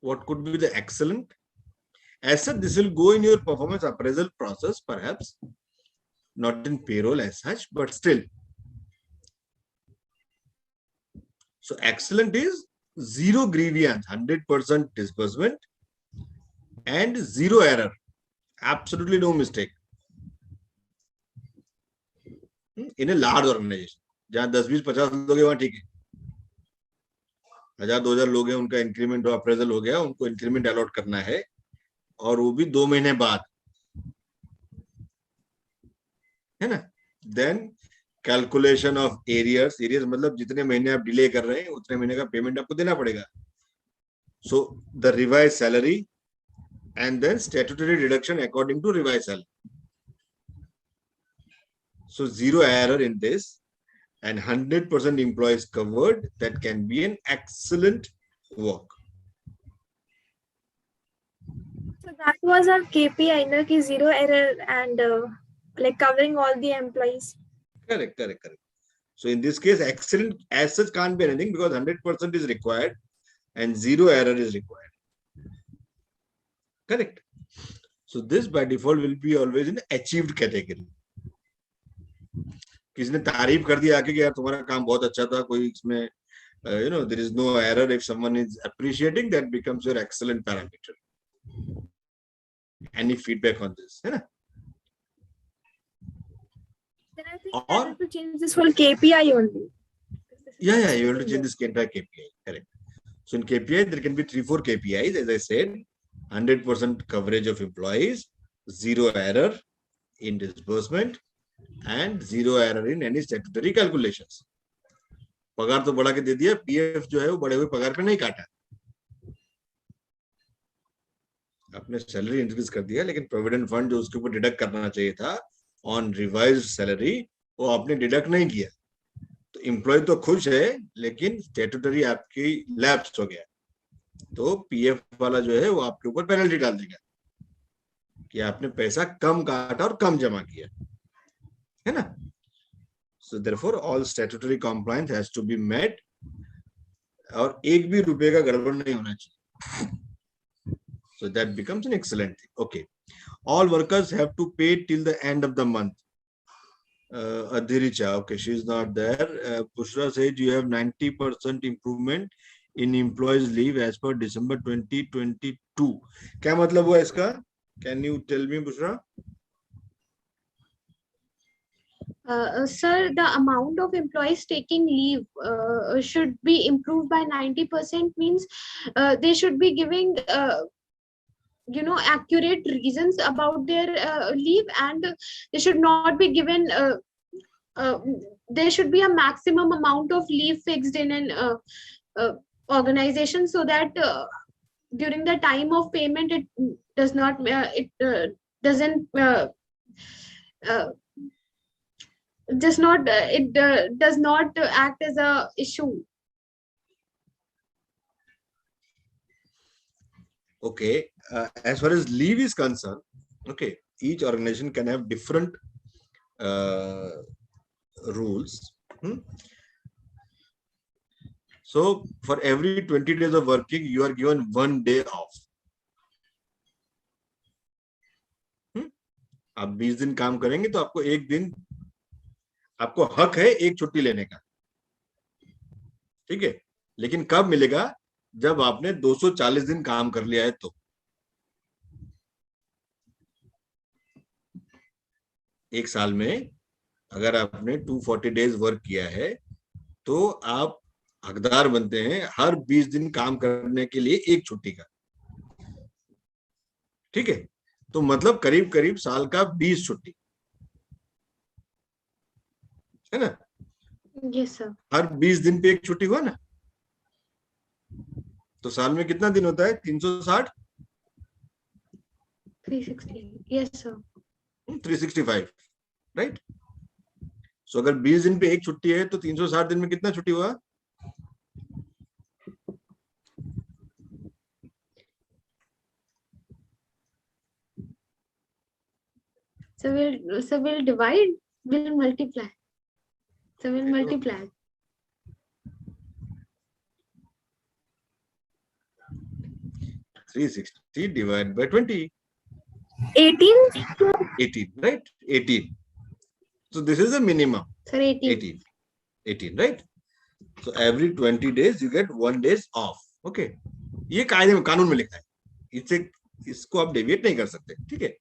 What could be the excellent? As such, this will go in your performance appraisal process, perhaps not in payroll as such, but still. So excellent is zero grievance, 100% disbursement, and zero error, absolutely no mistake. In a large organization, जहाँ 10, 20, 50 लोग हैं वहाँ ठीक है. 1000, 2000 लोग हैं, उनका increment हो, अप्रेजल हो गया, उनको इंक्रीमेंट अलॉट करना है, और वो भी 2 महीने बाद, है ना? Then कैलकुलेशन ऑफ एरियर्स मतलब जितने महीने आप डिले कर रहे हैं उतने महीने का पेमेंट आपको देना पड़ेगा. So the revise salary and then statutory deduction according to revise salary. So zero error in this and 100% employees covered. That can be an excellent work. So that was our KPI, no, ki zero error and like covering all the employees. Correct. So in this case, excellent as such can't be anything because 100% is required and zero error is required. Correct. So this by default will be always in achieved category. किसी ने तारीफ कर दिया आके कि यार तुम्हारा काम बहुत अच्छा था, कोई इसमें there is no error. If someone is appreciating, that becomes your excellent parameter. Any feedback on this? है ना? Then I think I have to change this whole KPI only. Yeah, you have to change this entire KPI. Correct. So in KPI, there can be 3-4 KPIs, as I said: 100% coverage of employees, zero error in disbursement, and zero error in any statutory calculations. पगार तो बढ़ा के दे दिया, PF जो है वो बढ़े हुए पगार पे नहीं काटा. आपने सैलरी इंक्रीज कर दिया, लेकिन प्रोविडेंट फंड जो उसके ऊपर डिडक्ट करना चाहिए था ऑन रिवाइज्ड सैलरी, वो आपने डिडक्ट नहीं किया. तो एम्प्लॉय तो खुश है, लेकिन स्टैट्यूटरी आपकी लैप्स हो गया, तो पीएफ वाला जो है वो आपके ऊपर पेनल्टी डाल देगा कि आपने पैसा कम काटा और कम जमा किया, है ना? So therefore all statutory compliance has to be met, और एक भी रुपए का गड़बड़ नहीं होना चाहिए. So that becomes an excellent thing. Okay, all workers have to pay till the end of the month. Adhiricha, okay, she is not there. Bushra said you have 90% improvement in employees leave as per December 2022. क्या मतलब हुआ इसका? Can you tell me, Bushra? Sir, the amount of employees taking leave should be improved by 90%. Means they should be giving accurate reasons about their leave, and they should not be given uh, there should be a maximum amount of leave fixed in an uh, organization, so that during the time of payment it does not it doesn't uh, just not it does not act as a issue. Okay, as far as leave is concerned, okay, each organization can have different rules. So for every 20 days of working, you are given 1 day off. आप 20 दिन काम करेंगे तो आपको एक दिन, आपको हक है एक छुट्टी लेने का, ठीक है। लेकिन कब मिलेगा? जब आपने 240 दिन काम कर लिया है तो। एक साल में अगर आपने 240 डेज वर्क किया है तो आप हकदार बनते हैं हर 20 दिन काम करने के लिए एक छुट्टी का, ठीक है। तो मतलब करीब करीब साल का 20 छुट्टी है ना। Yes sir. हर 20 दिन पे एक छुट्टी हुआ ना, तो साल में कितना दिन होता है? 360, 360। Yes sir. 365, राइट। सो अगर 20 दिन पे एक छुट्टी है तो 360 दिन में कितना छुट्टी हुआ? So we'll divide, we'll multiply. So we'll multiply. $360 divided by 20. 18. 18, right? 18. So this is the minimum. Sir, 18. 18, right? So every 20 days you get 1 day off. Okay. ये कायदे में, कानून में लिखा है, इसको आप डेविएट नहीं कर सकते, ठीक है।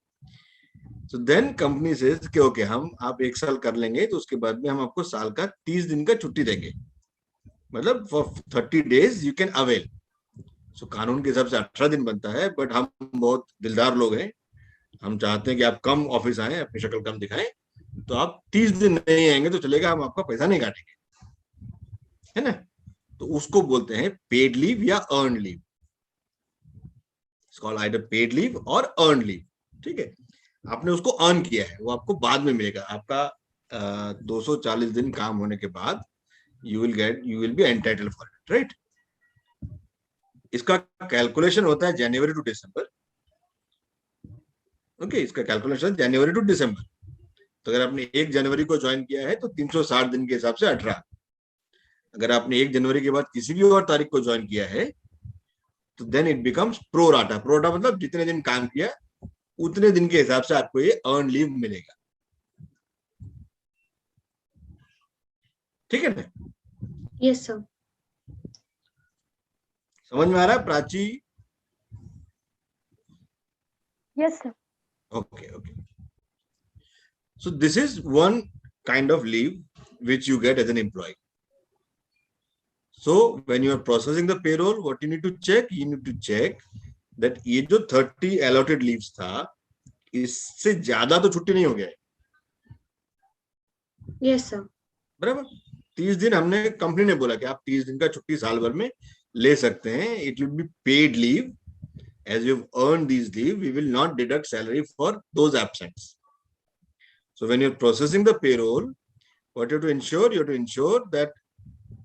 So then company says कि ओके हम आप एक साल कर लेंगे तो उसके बाद में हम आपको साल का 30 दिन का छुट्टी देंगे, मतलब for 30 days you can avail. So कानून के हिसाब से 18 दिन बनता है, बट हम बहुत दिलदार लोग हैं, हम चाहते हैं कि आप कम ऑफिस आए, अपनी शक्ल कम दिखाएं, तो आप 30 दिन नहीं आएंगे तो चलेगा, हम आपका पैसा नहीं काटेंगे, है ना। तो उसको बोलते हैं पेड लीव या earn leave. It's called either paid leave और अर्न लीव, ठीक है। आपने उसको अर्न किया है, वो आपको बाद में मिलेगा। आपका 240 दिन काम होने के बाद you will be entitled for it, right. इसका कैलकुलेशन होता है जनवरी टू दिसंबर। ओके, इसका कैलकुलेशन जनवरी टू दिसंबर। तो अगर आपने 1 जनवरी को ज्वाइन किया है तो 360 दिन के हिसाब से 18। अगर आपने 1 जनवरी के बाद किसी भी और तारीख को ज्वाइन किया है तो then it becomes pro rata. Pro rata मतलब जितने दिन काम किया उतने दिन के हिसाब से आपको ये अर्न लीव मिलेगा, ठीक है ना। Yes sir. समझ में आ रहा है Prachi? Yes, sir. Okay. So this is one kind of leave which you get as an employee. So when you are processing the payroll, what you need to check? You need to check that ये जो 30 allotted leaves था, इससे ज्यादा तो छुट्टी नहीं हो गया है। Yes sir. बराबर 30 दिन हमने, कंपनी ने बोला कि आप 30 दिन का छुट्टी साल भर में ले सकते हैं। It will be paid leave. As you've earned these leave, we will not deduct salary for those absence. So when you're processing the payroll, what you have to ensure? You have to ensure that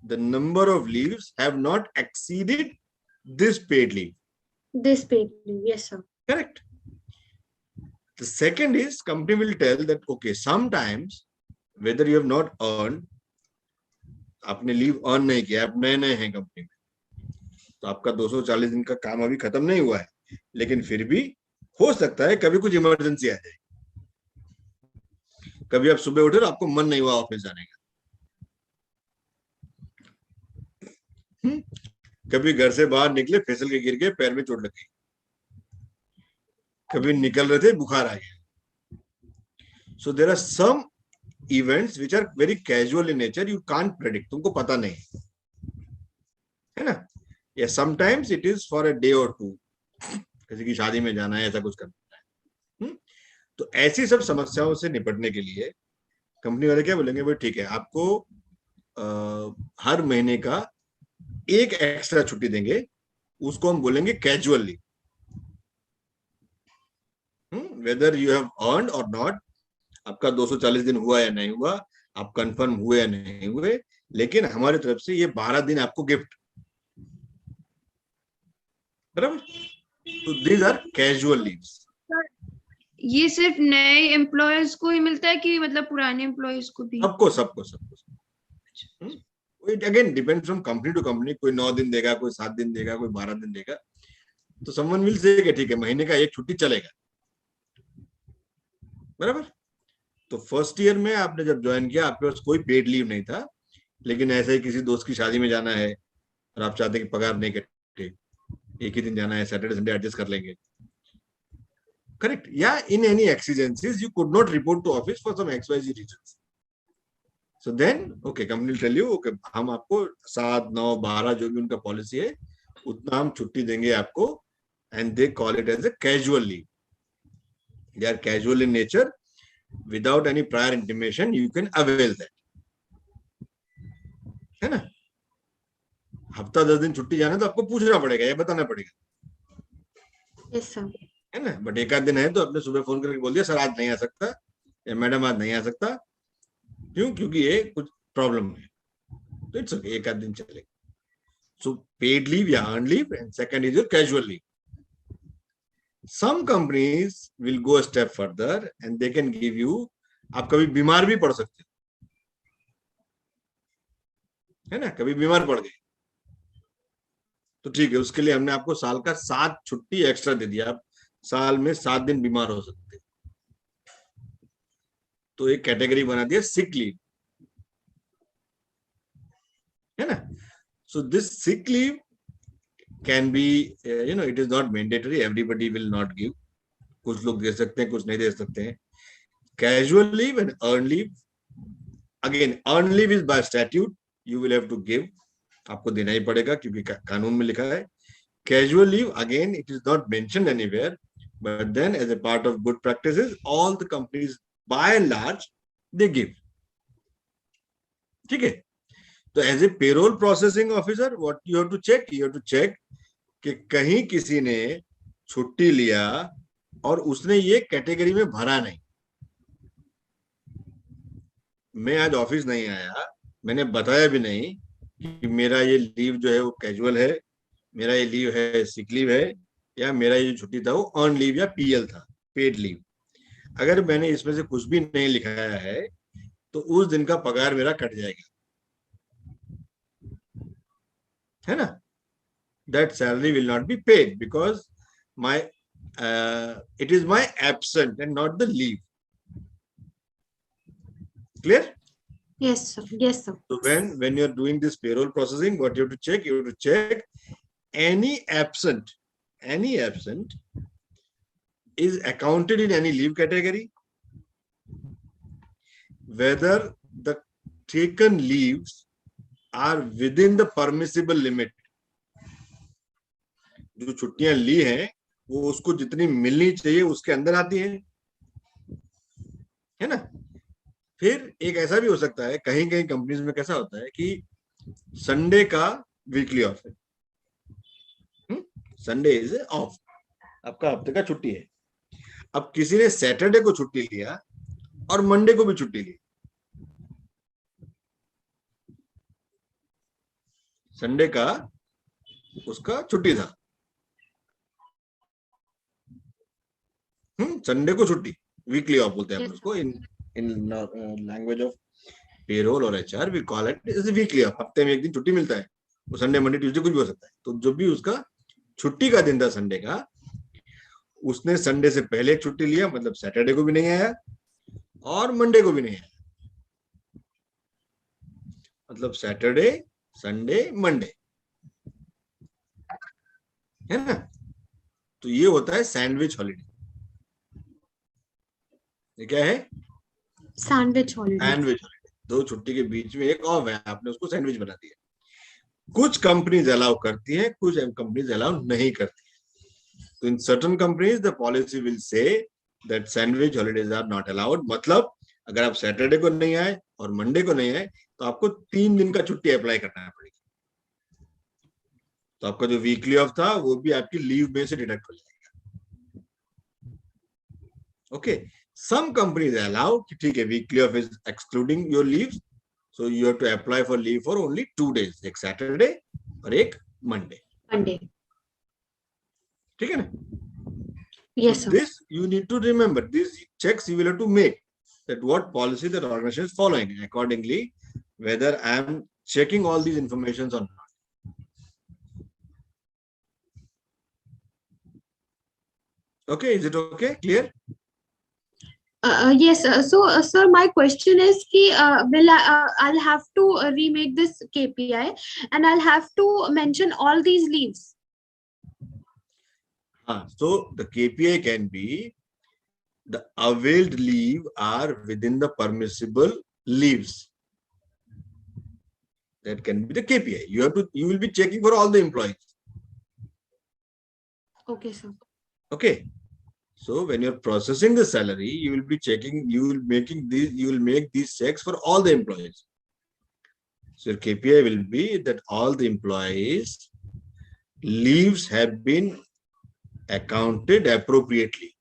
the number of leaves have not exceeded this paid leave. This paid leave, yes sir. Correct. The second is company will tell that okay, sometimes whether you have not earned, आपने leave earn नहीं किया, आप नए हैं company में, तो आपका 240 दिन का काम अभी खत्म नहीं हुआ है, लेकिन फिर भी हो सकता है कभी कुछ इमरजेंसी आ जाए। कभी आप सुबह उठे और आपको मन नहीं हुआ ऑफिस जाने का, कभी घर से बाहर निकले फिसल के गिर गए, पैर में चोट लग गई, कभी निकल रहे थे बुखार आ गया। So there are some events which are very casual in nature, you can't predict, तुमको पता नहीं है ना। या sometimes it is for a day और टू, किसी की शादी में जाना है, ऐसा कुछ करना है। तो ऐसी सब समस्याओं से निपटने के लिए कंपनी वाले क्या बोलेंगे, भाई ठीक है, आपको हर महीने का एक एक्स्ट्रा छुट्टी देंगे, उसको हम बोलेंगे casual leave. Whether you have earned और नॉट, आपका 240 दिन हुआ या नहीं हुआ, आप कंफर्म हुए या नहीं हुए, लेकिन हमारी तरफ से ये 12 दिन आपको गिफ्ट, बराबर। तो दीज आर कैजुअल लीव्स। ये सिर्फ नए एम्प्लॉयज को ही मिलता है कि मतलब पुराने एम्प्लॉयज को भी? सबको सबको सबको। It again depends from company to company. कोई 9 दिन देगा, कोई 7 दिन देगा, कोई 12 दिन देगा। तो समवन विल से कि ठीक है, महीने का एक छुट्टी चलेगा, बराबर। तो फर्स्ट ईयर में आपने जब ज्वाइन किया, आपके पास कोई पेड लीव नहीं था, लेकिन ऐसे ही किसी दोस्त की शादी में जाना है और आप चाहते हैं कि पगार नहीं कटे, एक ही दिन जाना है, सैटरडे संडे एडजस्ट कर लेंगे, करेक्ट। या in any exigencies you could not report to office for some XYZ reasons, so then okay, company will tell you okay, हम आपको 7, 9, 12 जो भी उनका पॉलिसी है उतना हम छुट्टी देंगे आपको, and they call it as a casual leave. They are casual in nature, without any prior intimation you can avail that, है ना। हफ्ता 10 दिन छुट्टी जाना तो आपको पूछना पड़ेगा, ये बताना पड़ेगा, यस सर। है ना। बट एक आध दिन है तो आपने सुबह फोन करके बोल दिया सर आज नहीं आ सकता, या मैडम आज नहीं आ सकता, क्यों, क्योंकि ये कुछ प्रॉब्लम है, तो इट्स ओके, एक आध दिन चलेगा। सो पेड लीव या earn leave, and second is your casual leave. Some companies will go a step further and they can give you, आप कभी बीमार भी पड़ सकते हो, है ना, कभी बीमार पड़ गए तो ठीक है, उसके लिए हमने आपको साल का 7 छुट्टी एक्स्ट्रा दे दिया, आप साल में 7 दिन बीमार हो सकते हैं। तो एक कैटेगरी बना दिया सिक लीव, है ना। So this sick leave can be, it is not mandatory, everybody will not give, कुछ लोग दे सकते हैं, कुछ नहीं दे सकते हैं। Casual leave and earn leave, again earn leave is by statute, you will have to give, आपको देना ही पड़ेगा क्योंकि कानून में लिखा है। Casual leave again it is not mentioned anywhere, but then as a part of good practices all the companies by and large they give, ठीक है। तो as a payroll processing officer what you have to check कि कहीं किसी ने छुट्टी लिया और उसने ये कैटेगरी में भरा नहीं। मैं आज ऑफिस नहीं आया, मैंने बताया भी नहीं कि मेरा ये लीव जो है वो कैजुअल है, मेरा ये लीव है सिक लीव है, या मेरा ये जो छुट्टी था वो अर्न लीव या PL था, पेड लीव। अगर मैंने इसमें से कुछ भी नहीं लिखाया है तो उस दिन का पगार मेरा कट जाएगा, है ना। That salary will not be paid because my it is my absent and not the leave. Clear? Yes sir. Yes sir. So when you are doing this payroll processing, what you have to check any absent is accounted in any leave category, whether the taken leaves are within the permissible limit। जो छुट्टियां ली हैं वो उसको जितनी मिलनी चाहिए उसके अंदर आती हैं, है ना। फिर एक ऐसा भी हो सकता है, कहीं कहीं कंपनीज में कैसा होता है कि संडे का वीकली ऑफ है, संडे इज ऑफ, आपका हफ्ते का छुट्टी है। अब किसी ने सैटरडे को छुट्टी लिया और मंडे को भी छुट्टी ली, संडे का उसका छुट्टी था, संडे को छुट्टी, वीकली ऑफ बोलते हैं उसको in language of payroll और HR we call it is weekly off। हफ्ते में एक दिन छुट्टी मिलता है, वो संडे मंडे ट्यूसडे कुछ भी हो सकता है। तो जो भी उसका छुट्टी का दिन था संडे का, उसने संडे से पहले एक छुट्टी लिया, मतलब सैटरडे को भी नहीं आया और मंडे को भी नहीं आया, मतलब सैटरडे संडे मंडे, है ना। तो ये होता है सैंडविच हॉलीडे। ये क्या है? Sandwich holiday. सैंडविच हॉलीडे, दो छुट्टी के बीच में एक ऑफ है, आपने उसको सैंडविच बना दिया। कुछ कंपनीज अलाउ करती है, कुछ कंपनीज अलाउ नहीं करती है। So in certain companies, the policy will say that sandwich holidays are not allowed. मतलब अगर आप सैटरडे को नहीं आए और मंडे को नहीं आए तो आपको 3 दिन का छुट्टी अप्लाई करना पड़ेगी. तो आपका जो वीकली ऑफ था वो भी आपकी लीव में से डिडक्ट हो जाएगा. ओके, सम कंपनीज अलाउ कि ठीक है weekly off is excluding your leaves, so you have to apply for leave for only 2 days, एक सैटरडे और एक मंडे. ठीक है ना? Yes, sir. This you need to remember. These checks you will have to make that what policy the organization is following. Accordingly, whether I am checking all these informations or not. Okay, is it okay? Clear? Yes. So, sir, my question is, I'll have to remake this KPI, and I'll have to mention all these leaves. So the KPI can be the availed leave are within the permissible leaves. That can be the KPI. You will be checking for all the employees. Okay, sir. Okay. So when you're processing the salary, you will be checking, you will make these checks for all the employees. So your KPI will be that all the employees' leaves have been accounted appropriately.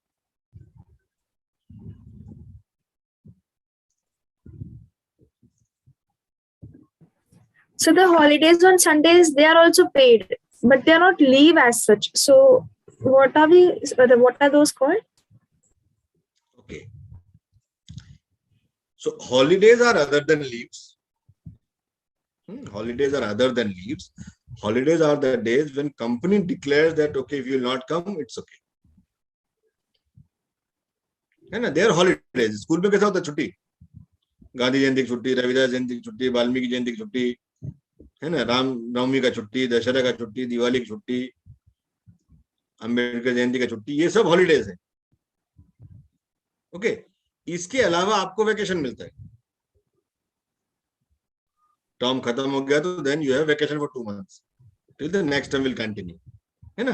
So the holidays on Sundays, they are also paid, but they are not leave as such. So what are those called? Okay. So holidays are other than leaves. Holidays are other than leaves. Holidays are the days when company declares that, okay, if you will not come, it's okay. है ना? They are holidays. School में कैसा होता है छुट्टी? गांधी जयंती की छुट्टी, रविदास जयंती की छुट्टी, वाल्मीकि जयंती की छुट्टी, है ना? रामनवमी का छुट्टी, दशहरा का छुट्टी, दिवाली की छुट्टी, अम्बेडकर जयंती का छुट्टी, ये सब हॉलीडेज है. ओके, इसके अलावा आपको वेकेशन मिलता है. टर्म खत्म हो गया तो then you have vacation for 2 months till the next term will continue, है ना?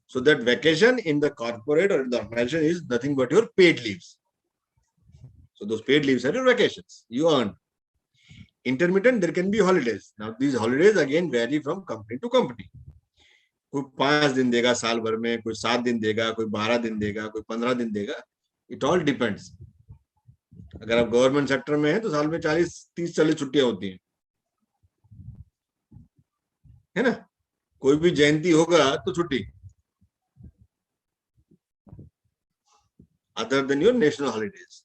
So that vacation in the corporate or in the organization is nothing but your paid leaves. So those paid leaves are your vacations you earn. Intermittent, there can be holidays. Now these holidays again vary from company to company. कोई 5 दिन देगा साल भर में, कोई 7 दिन देगा, कोई 12 दिन देगा, कोई 15 दिन देगा. It all depends. अगर आप गवर्नमेंट सेक्टर में है तो साल में 30-40 छुट्टियां होती हैं, है ना? कोई भी जयंती होगा तो छुट्टी, other than your national holidays.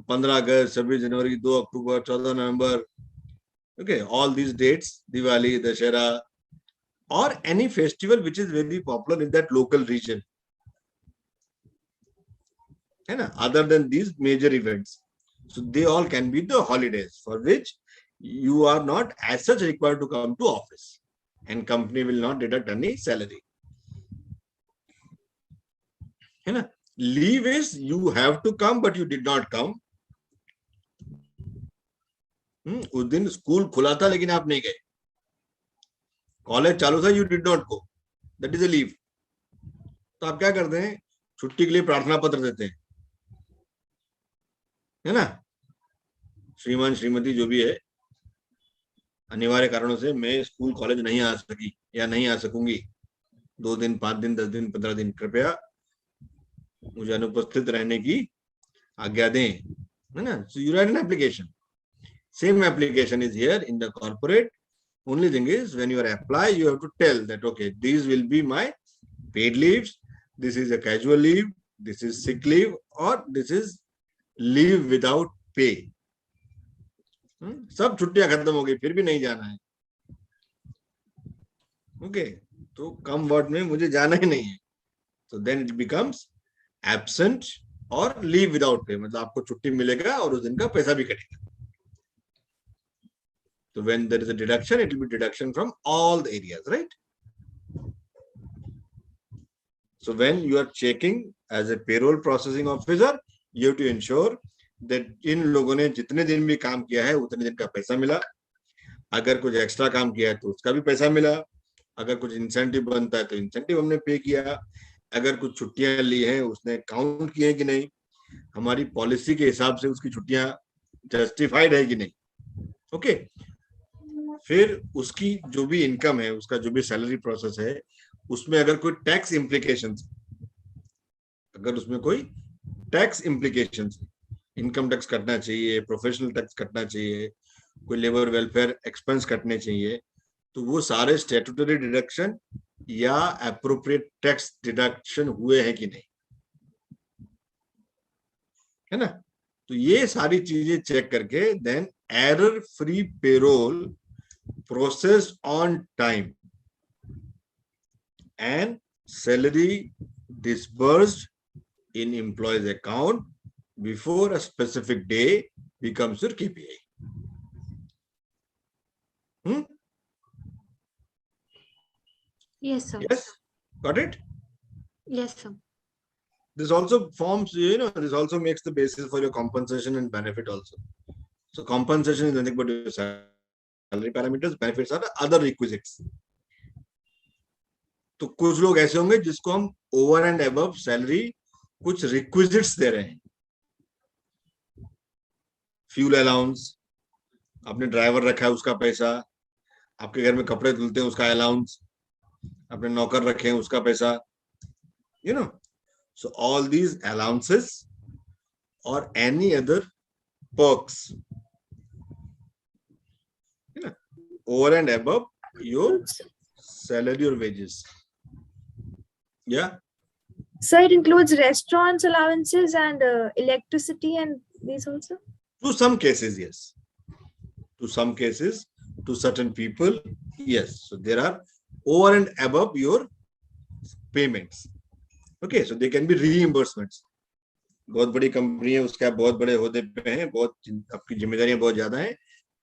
15 August, 26 January, 2 October, 14 November, okay, all these dates, Diwali, Dashera, or any festival which is very popular in that local region, है ना? Other than these major events, so they all can be the holidays for which you are not as such required to come to office, and company will not deduct any salary. है ना? Leave is you have to come but you did not come. उस दिन school खुला था लेकिन आप नहीं गए, कॉलेज चालू था, you did not go, that is a leave. तो आप क्या करते हैं? छुट्टी के लिए प्रार्थना पत्र देते हैं, है ना? श्रीमान श्रीमती जो भी है, अनिवार्य कारणों से मैं स्कूल कॉलेज नहीं आ सकी या नहीं आ सकूंगी, 2 दिन, 5 दिन, 10 दिन, 15 दिन, कृपया मुझे अनुपस्थित रहने की आज्ञा दें, है ना? So you write an application. Same application is here in the corporate. Only thing is when you apply, you have to tell that, okay, these will be my paid leaves, this is a casual leave, this is sick leave, or this is leave without pay. सब छुट्टियां खत्म हो गई फिर भी नहीं जाना है, ओके, तो कम वर्ड में मुझे जाना ही नहीं है, तो देन इट बिकम्स एब्सेंट और लीव विदाउट पे, मतलब आपको छुट्टी मिलेगा और उस दिन का पैसा भी कटेगा. So when there is a deduction, it will be deduction from all the areas, right? So when you are checking as a payroll processing officer, you have to ensure that इन लोगों ने जितने दिन भी काम किया है उतने दिन का पैसा मिला. अगर कुछ एक्स्ट्रा काम किया है तो उसका भी पैसा मिला. अगर कुछ इंसेंटिव बनता है तो इंसेंटिव हमने पे किया, अगर कुछ छुट्टियां ली हैं उसने काउंट किए कि नहीं, हमारी पॉलिसी के हिसाब से उसकी छुट्टियां जस्टिफाइड है कि नहीं। ओके, फिर उसकी जो भी इनकम है, उसका जो भी सैलरी प्रोसेस है, उसमें अगर कोई टैक्स इम्प्लीकेशन, अगर उसमें कोई टैक्स इम्प्लीकेशन, इनकम टैक्स कटना चाहिए, प्रोफेशनल टैक्स कटना चाहिए, कोई लेबर वेलफेयर एक्सपेंस कटने चाहिए, तो वो सारे स्टैट्यूटरी डिडक्शन या एप्रोप्रिएट टैक्स डिडक्शन हुए हैं कि नहीं, है ना। तो ये सारी चीजें चेक करके then error free payroll processed on time and salary disbursed in employee's account before a specific day becomes your KPI. Yes, sir. Yes, got it? Yes, sir. This also forms, this also makes the basis for your compensation and benefit also. So compensation is nothing but your salary parameters, benefits are the other requisites. तो कुछ लोग ऐसे होंगे जिसको हम over and above salary कुछ requisites दे रहे हैं, फ्यूल अलाउंस, आपने ड्राइवर रखा है उसका पैसा, आपके घर में कपड़े धुलते हैं उसका अलाउंस, आपने नौकर रखे हैं उसका पैसा, so all these allowances or any other perks, over and above your salary or wages. Yeah. So it includes restaurants allowances and electricity and these also? To some cases, yes. To some cases, to certain people, yes. So there are over and above your payments. Okay, so they can be reimbursements. बहुत बड़ी company है, उसके आप बहुत बड़े ओहदे पे हैं, बहुत आपकी जिम्मेदारियां बहुत ज्यादा हैं,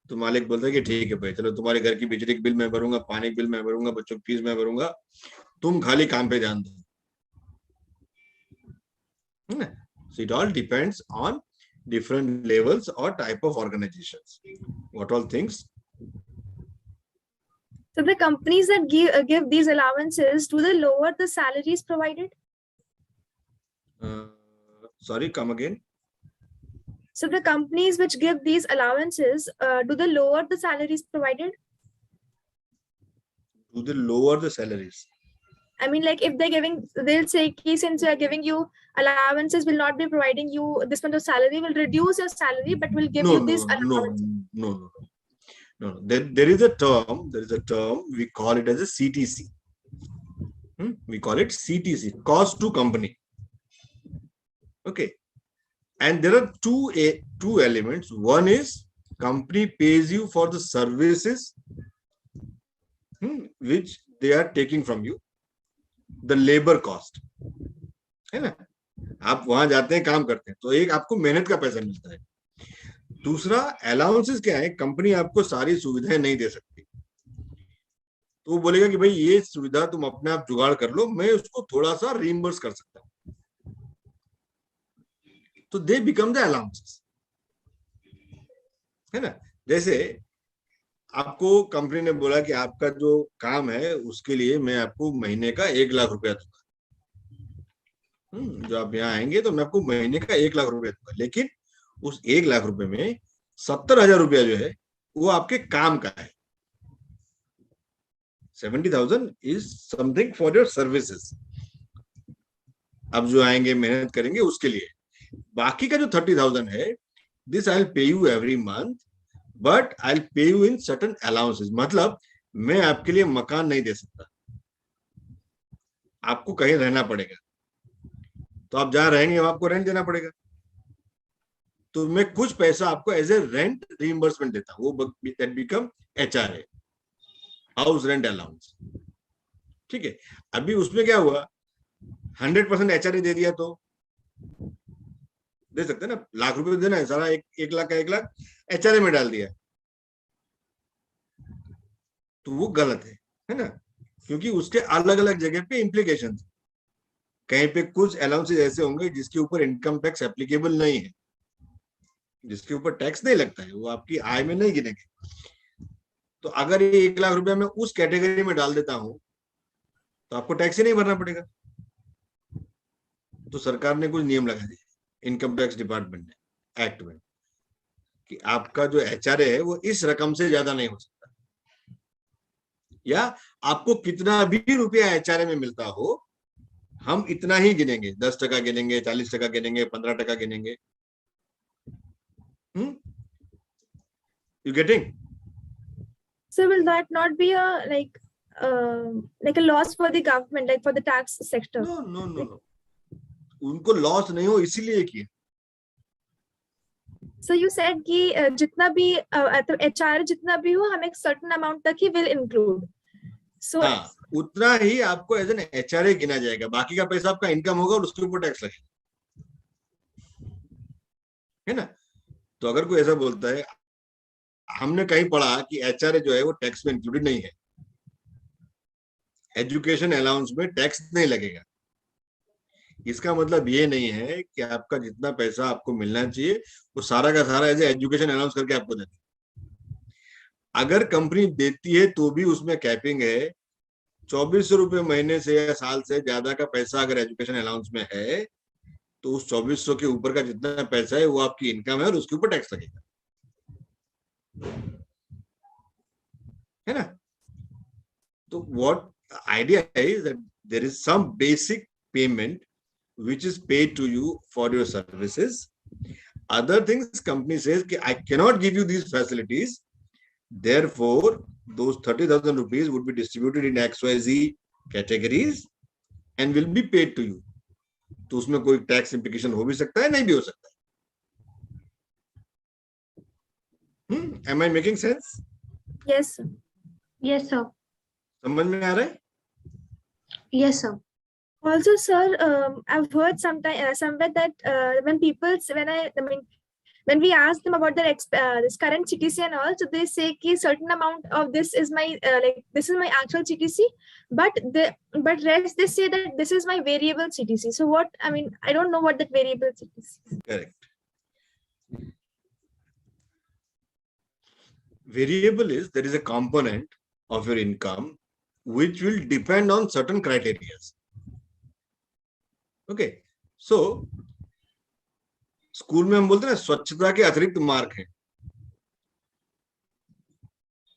तो मालिक बोलता है कि ठीक है भाई, चलो तुम्हारे घर की बिजली के बिल मैं भरूंगा, पानी के बिल मैं भरूंगा, बच्चों की फीस मैं भरूंगा, तुम खाली काम पे ध्यान दो. So it all depends on different levels or type of organizations. What all things? So the companies that give these allowances, do they lower the salaries provided? Sorry, come again. So the companies which give these allowances, do they lower the salaries provided? Do they lower the salaries? I mean, like if they're giving, they'll say, since we are giving you allowances, will not be providing you this much of salary, will reduce your salary, but will give you this allowance. No. There is a term, we call it as a CTC. We call it CTC, cost to company. Okay. And there are two elements. One is company pays you for the services which they are taking from you. The labor cost, है ना, आप वहां जाते हैं काम करते हैं तो एक आपको मेहनत का पैसा मिलता है. दूसरा अलाउंसेस क्या है, कंपनी आपको सारी सुविधाएं नहीं दे सकती, तो वो बोलेगा कि भाई ये सुविधा तुम अपने आप जुगाड़ कर लो, मैं उसको थोड़ा सा रीइंबर्स कर सकता हूं, तो दे बिकम द अलाउंसेस, है ना. जैसे आपको कंपनी ने बोला कि आपका जो काम है उसके लिए मैं आपको महीने का 1 लाख रुपया दूंगा, जो आप यहाँ आएंगे तो मैं आपको महीने का 1 लाख रुपया दूंगा, लेकिन उस 1 लाख रुपए में 70,000 रुपया जो है वो आपके काम का है. 70,000 is something for your services. अब जो आएंगे मेहनत करेंगे उसके लिए. बाकी का जो 30,000 है, this I will pay you every month, but I will pay you in certain allowances. मतलब मैं आपके लिए मकान नहीं दे सकता, आपको कहीं रहना पड़ेगा, तो आप जहां रहेंगे वहां आपको रेंट देना पड़ेगा, तो मैं कुछ पैसा आपको एज ए रेंट रीइंबर्समेंट देता हूं, वो that become HRA, house rent allowance. ठीक है. अभी उसमें क्या हुआ, 100% HRA दे दिया तो दे सकते हैं ना, लाख रुपए देना है, सारा 1 लाख का 1 लाख HRA में डाल दिया, तो वो गलत है ना, क्योंकि उसके अलग अलग जगह पे इम्प्लीकेशन. कहीं पे कुछ अलाउंसेस ऐसे होंगे जिसके ऊपर इनकम टैक्स एप्लीकेबल नहीं है, जिसके ऊपर टैक्स नहीं लगता है, वो आपकी आय में नहीं गिनेंगे. तो अगर ये 1 लाख रुपया मैं उस कैटेगरी में डाल देता हूं तो आपको टैक्स ही नहीं भरना पड़ेगा। तो सरकार ने कुछ नियम लगा दिए, इनकम टैक्स डिपार्टमेंट ने एक्ट में, कि आपका जो HRA है वो इस रकम से ज्यादा नहीं हो सकता, या आपको कितना भी रुपया HRA में मिलता हो हम इतना ही गिनेंगे, 10% गिनेंगे, 40% गिनेंगे, 15% गिनेंगे। You getting? So will that not be a like a loss for the government, like for the tax sector? No. उनको लॉस नहीं हो इसीलिए किया। So you said कि जितना भी HR जितना भी हो हम एक certain amount तक ही will include. So हाँ, उतना ही आपको एज एन HRA गिना जाएगा, बाकी का पैसा आपका इनकम होगा और उसके ऊपर टैक्स लगेगा, है ना। तो अगर कोई ऐसा बोलता है, हमने कहीं पढ़ा कि HRA जो है वो टैक्स में इंक्लूडेड नहीं है, एजुकेशन अलाउंस में टैक्स नहीं लगेगा, इसका मतलब ये नहीं है कि आपका जितना पैसा आपको मिलना चाहिए वो सारा का सारा एज एजुकेशन अलाउंस करके आपको देते। अगर कंपनी देती है तो भी उसमें कैपिंग है, 2400 रुपए महीने से या साल से ज्यादा का पैसा अगर एजुकेशन अलाउंस में है तो उस 2400 के ऊपर का जितना पैसा है वो आपकी इनकम है और उसके ऊपर टैक्स लगेगा, है ना। तो what idea is that there is some basic payment which is paid to you for your services. Other things company says कि I cannot give you these facilities, therefore those 30,000 rupees would be distributed in XYZ categories and will be paid to you. तो उसमें कोई tax implication हो भी सकता है, नहीं भी हो सकता है। Am I making sense? yes sir. Yes, sir. समझ में आ रहा है? Yes, sir. Also, sir, I've heard somewhere that when we ask them about their this current CTC and all, so they say कि certain amount of this is my this is my actual CTC, but rest they say that this is my variable CTC. So what I don't know what that variable CTC is. Correct. Variable is there is a component of your income which will depend on certain criteria. Okay, so school में हम बोलते हैं ना स्वच्छता के अतिरिक्त mark है।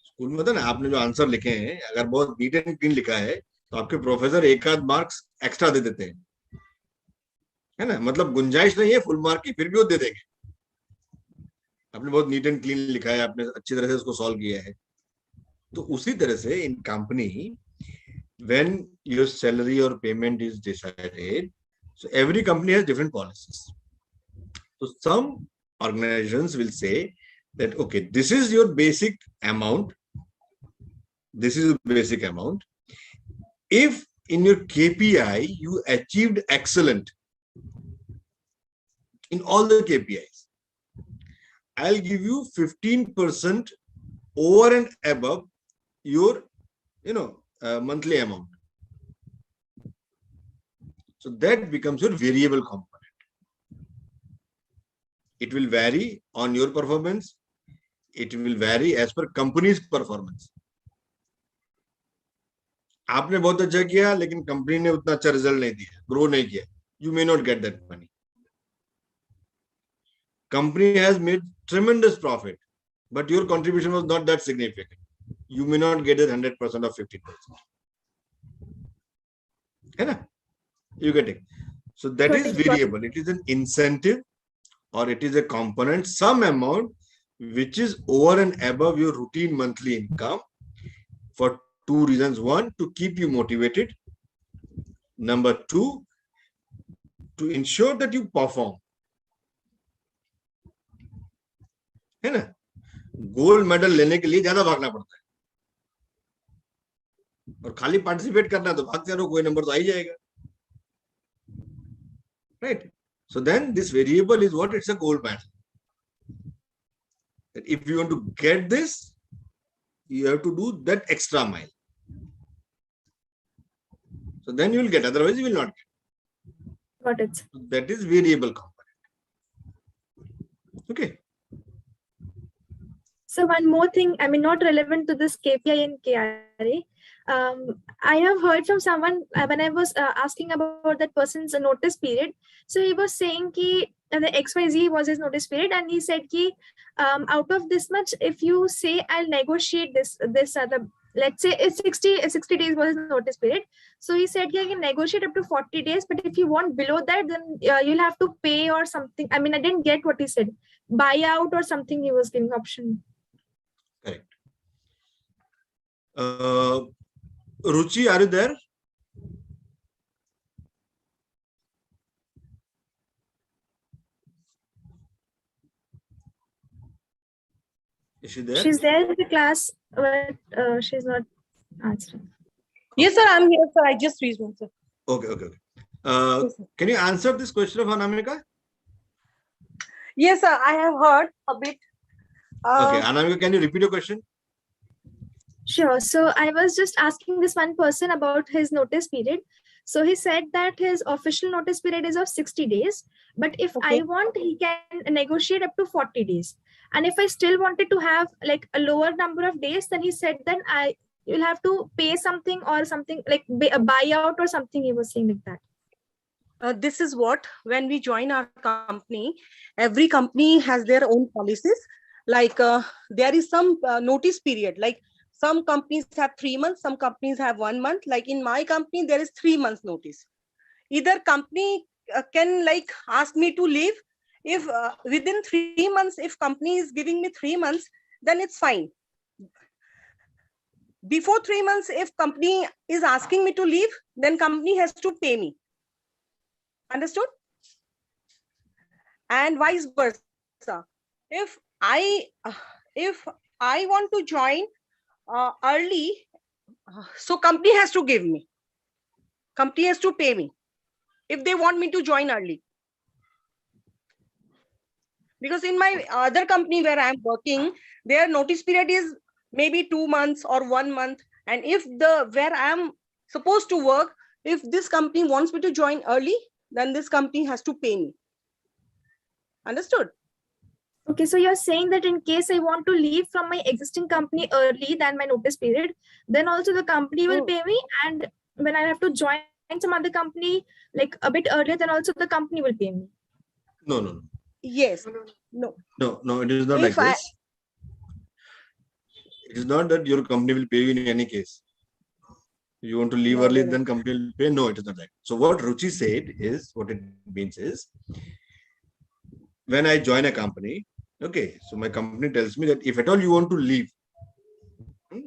School में होता है ना, आपने जो आंसर लिखे हैं अगर बहुत नीट एंड क्लीन लिखा है तो आपके प्रोफेसर एक आध मार्क्स एक्स्ट्रा दे देते हैं, है ना। मतलब गुंजाइश नहीं है फुल मार्क की, फिर भी वो दे देंगे। आपने बहुत नीट एंड क्लीन लिखा है, आपने अच्छी तरह से उसको सॉल्व किया है। तो उसी तरह से इन कंपनी व्हेन योर सैलरी और payment is decided, so every company has different policies. So some organizations will say that okay, this is your basic amount, this is the basic amount. If in your KPI you achieved excellent in all the KPIs, I'll give you 15% over and above your monthly amount. So that becomes your variable component. It will vary on your performance. It will vary as per company's performance. आपने बहुत अच्छा किया लेकिन company ने उतना अच्छा result नहीं दिया, ग्रो नहीं किया, you may not get that money. Company has made tremendous profit, but your contribution was not that significant. You may not get it 100% or 50%. है ना? You get it? So that is variable. It is an incentive or it is a component, some amount which is over and above your routine monthly income for two reasons. One, to keep you motivated. Number two, to ensure that you perform. है ना? Gold medal लेने के लिए ज्यादा भागना पड़ता है और खाली पार्टिसिपेट करना तो भागते रहो, कोई नंबर तो आ ही जाएगा। Right. So then this variable is what? It's a gold medal. That if you want to get this, you have to do that extra mile. So then you will get, otherwise you will not get. Got it. So that is variable component. Okay. So one more thing, I mean, not relevant to this KPI and KRA. I have heard from someone when I was asking about that person's notice period. So he was saying ki the XYZ was his notice period, and he said ki out of this much, if you say I'll negotiate this let's say it's 60 days was his notice period. So he said I can negotiate up to 40 days, but if you want below that, then you'll have to pay or something. I mean, I didn't get what he said. Buyout or something he was giving option. Correct. Ruchi, are you there? Is she there? She's there in the class, but she's not answering. Yes, sir, I'm here, sir. I just reached one, sir. Okay. Yes, sir. Can you answer this question of Anamika? Yes, sir, I have heard a bit. Okay, Anamika, can you repeat your question? Sure. So I was just asking this one person about his notice period. So he said that his official notice period is of 60 days, but if I want, he can negotiate up to 40 days. And if I still wanted to have like a lower number of days, then he said then you'll have to pay something or something like a buyout or something. He was saying like that. This is what, when we join our company, every company has their own policies. Like there is some notice period, like some companies have 3 months, some companies have 1 month. Like in my company, there is 3 months notice. Either company can like ask me to leave. If within 3 months, if company is giving me 3 months, then it's fine. Before 3 months, if company is asking me to leave, then company has to pay me. Understood? And vice versa. If I want to join early, so company has to give me. Company has to pay me if they want me to join early. Because in my other company where I'm working, their notice period is maybe 2 months or 1 month. And if where I'm supposed to work, if this company wants me to join early, then this company has to pay me. Understood? Okay, so you're saying that in case I want to leave from my existing company early than my notice period, then also the company will pay me, and when I have to join some other company like a bit earlier, then also the company will pay me. No. Yes. No, it is not like this. It is not that your company will pay you in any case. You want to leave early, then company will pay. No, it is not like. So what Ruchi said is, what it means is, when I join a company, okay, so my company tells me that if at all you want to leave,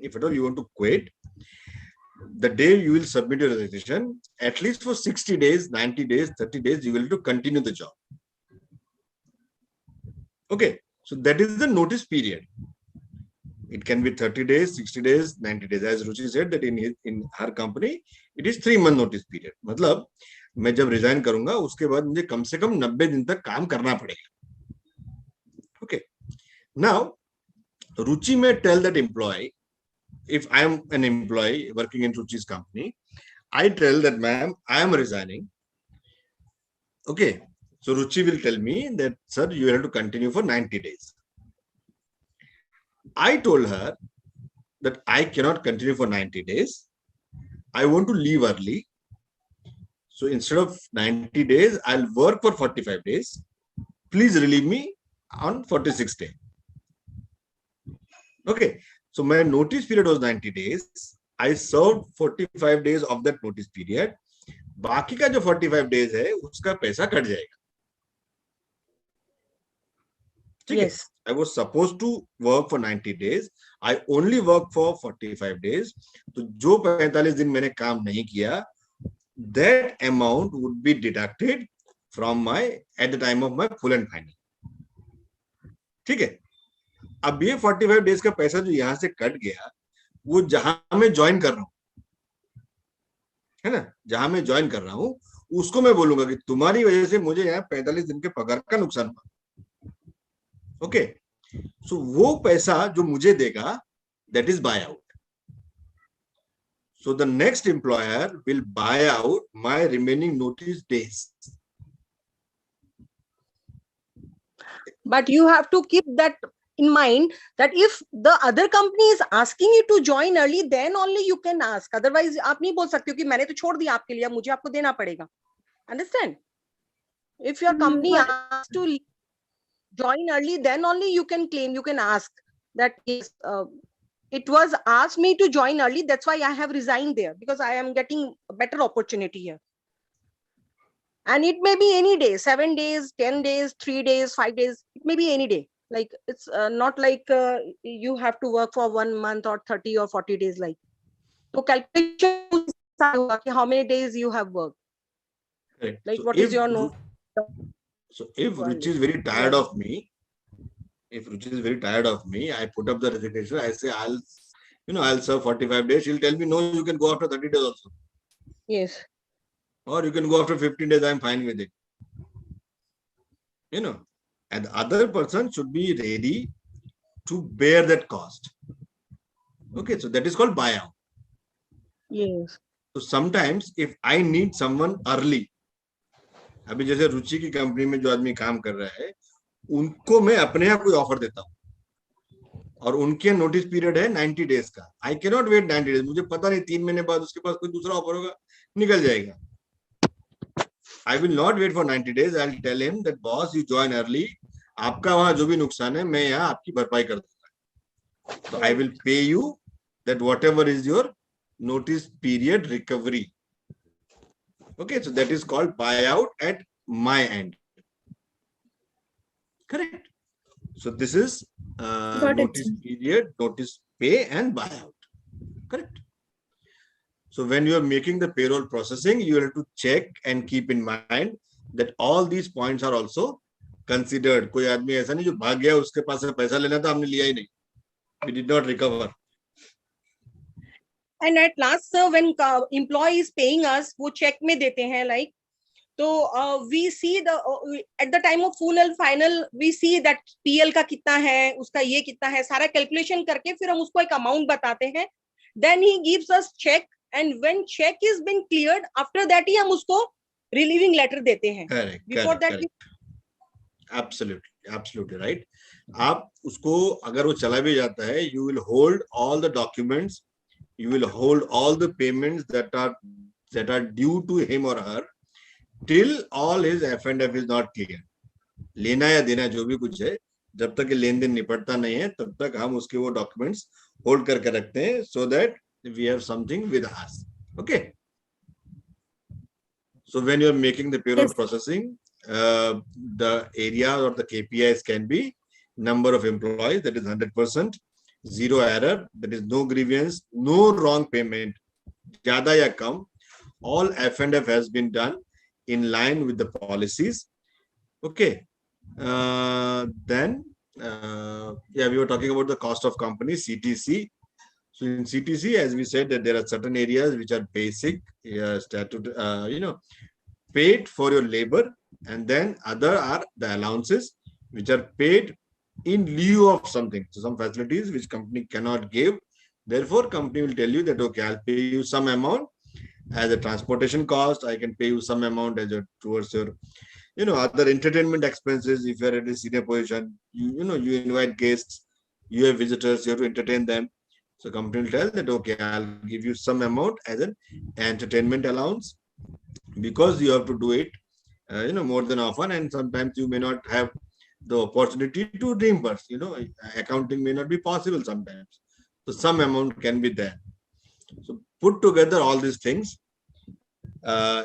if at all you want to quit, the day you will submit your resignation, at least for 60 days, 90 days, 30 days, you will have to continue the job. Okay, so that is the notice period. It can be 30 days, 60 days, 90 days. As Ruchi said that in her company, it is 3 month notice period. मतलब मैं जब resign करूंगा उसके बाद मुझे कम से कम 90 दिन तक काम करना पड़ेगा. Okay. Now, Ruchi may tell that employee, if I am an employee working in Ruchi's company, I tell that ma'am, I am resigning. Okay. So Ruchi will tell me that, sir, you have to continue for 90 days. I told her that I cannot continue for 90 days. I want to leave early. So instead of 90 days, I'll work for 45 days. Please relieve me on 46th day. Okay. So my notice period was 90 days. I served 45 days of that notice period. बाकी का जो 45 days है, उसका पैसा cut जाएगा. Yes. I was supposed to work for 90 days. I only worked for 45 days. तो जो 45 दिन मैंने काम नहीं किया, that amount would be deducted from at the time of my full and final. ठीक है. अब ये 45 days का पैसा जो यहाँ से कट गया, वो जहां मैं ज्वाइन कर रहा हूँ, है ना, जहां मैं ज्वाइन कर रहा हूँ, उसको मैं बोलूंगा कि तुम्हारी वजह से मुझे यहाँ 45 दिन के पगार का नुकसान हुआ. ओके, सो वो पैसा जो मुझे देगा, that is by out. So the next employer will buy out my remaining notice days. But you have to keep that in mind that if the other company is asking you to join early, then only you can ask. Otherwise, आप नहीं बोल सकते हो कि मैंने तो छोड़ दिया आपके लिए, मुझे आपको देना पड़ेगा. Understand? If your company asks to join early, then only you can claim, you can ask that yes, it was asked me to join early, that's why I have resigned there, because I am getting a better opportunity here. And it may be any day, 7 days, 10 days, 3 days, 5 days, it may be any day. Like it's not like you have to work for 1 month or 30 or 40 days. Like, so calculation how many days you have worked. Correct. Like So what is your note? So if Ruchi is very tired of me, I put up the resignation. I say I'll serve 45 days. She'll tell me no, you can go after 30 days also. Yes. Or you can go after 15 days. I'm fine with it. And the other person should be ready to bear that cost. Okay, so that is called buyout. Yes. So sometimes if I need someone early, अभी जैसे रुचि की company में जो आदमी काम कर रहा है, उनको मैं अपने आप कोई ऑफर देता हूँ और उनके नोटिस पीरियड है 90 डेज का. I can not wait 90 days. मुझे पता नहीं 3 महीने बाद उसके पास कोई दूसरा ऑफर होगा, निकल जाएगा. I will not wait for 90 days. I'll tell him that boss, you join early. आपका वहां जो भी नुकसान है, मैं यहाँ आपकी भरपाई कर दूंगा. So I will pay you that whatever is your notice period recovery. Okay, so that is called buyout at my end. Correct. So this is notice period, notice pay, and buyout. Correct. So when you are making the payroll processing, you have to check and keep in mind that all these points are also considered. कोई आदमी ऐसा नहीं जो भाग गया, उसके पास से पैसा लेना था, हमने लिया ही नहीं. We did not recover. And at last, sir, when employee is paying us, वो check में देते हैं, like, तो we see at the time of full and final, we see that PL का कितना है, उसका ये कितना है, सारा calculation करके फिर हम उसको एक amount बताते हैं. Then he gives us check, and when check is been cleared, after that ही हम उसको relieving letter देते हैं. Correct. Before that, absolutely right. आप उसको अगर वो चला भी जाता है, you will hold all the documents, you will hold all the payments that are due to him or her till all his F&F is not clear. लेना या देना जो भी कुछ है, जब तक ये लेन देन निपटता नहीं है, तब तक हम उसके वो डॉक्यूमेंट्स होल्ड करके रखते हैं, so that we have something with us. Okay. So when you are making the payroll processing, the area or the KPIs can be number of employees, that is 100%, zero error, that is no grievance, no wrong payment, zyada ya kam, all F&F has been done in line with the policies. Okay. Then we were talking about the cost of company, CTC. So in CTC, as we said, that there are certain areas which are basic, statute, paid for your labor, and then other are the allowances which are paid in lieu of something. So some facilities which company cannot give, therefore company will tell you that okay, I'll pay you some amount as a transportation cost, I can pay you some amount as towards your other entertainment expenses. If you're at a senior position, you invite guests, you have visitors, you have to entertain them. So company will tell that okay, I'll give you some amount as an entertainment allowance, because you have to do it more than often, and sometimes you may not have the opportunity to reimburse. Accounting may not be possible sometimes, so some amount can be there. So put together all these things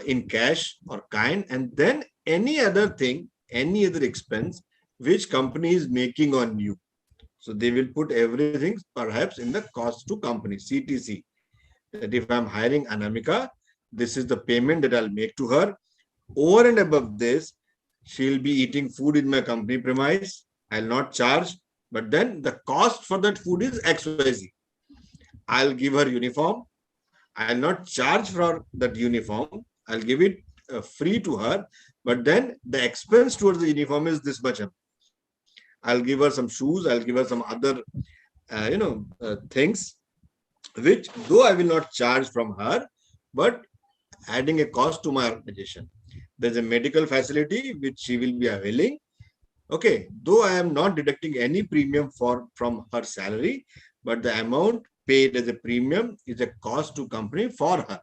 in cash or kind, and then any other thing, any other expense which company is making on you. So they will put everything perhaps in the cost to company, CTC. That if I'm hiring Anamika, this is the payment that I'll make to her. Over and above this, she'll be eating food in my company premise. I'll not charge, but then the cost for that food is XYZ. I'll give her uniform. I'll not charge for that uniform. I'll give it free to her, but then the expense towards the uniform is this much. I'll give her some shoes. I'll give her some other, things, which though I will not charge from her, but adding a cost to my organization. There's a medical facility which she will be availing. Okay, though I am not deducting any premium from her salary, but the amount paid as a premium is a cost to company for her.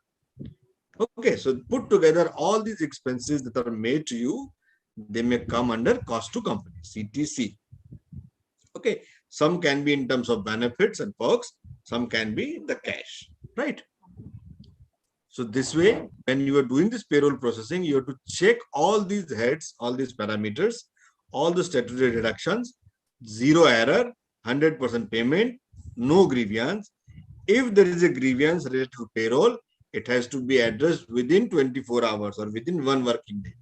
Okay, so put together all these expenses that are made to you, they may come under cost to company, CTC. Okay, some can be in terms of benefits and perks, some can be the cash, right? So this way, when you are doing this payroll processing, you have to check all these heads, all these parameters, all the statutory deductions, zero error, 100% payment, no grievance. If there is a grievance related to payroll, it has to be addressed within 24 hours or within one working day.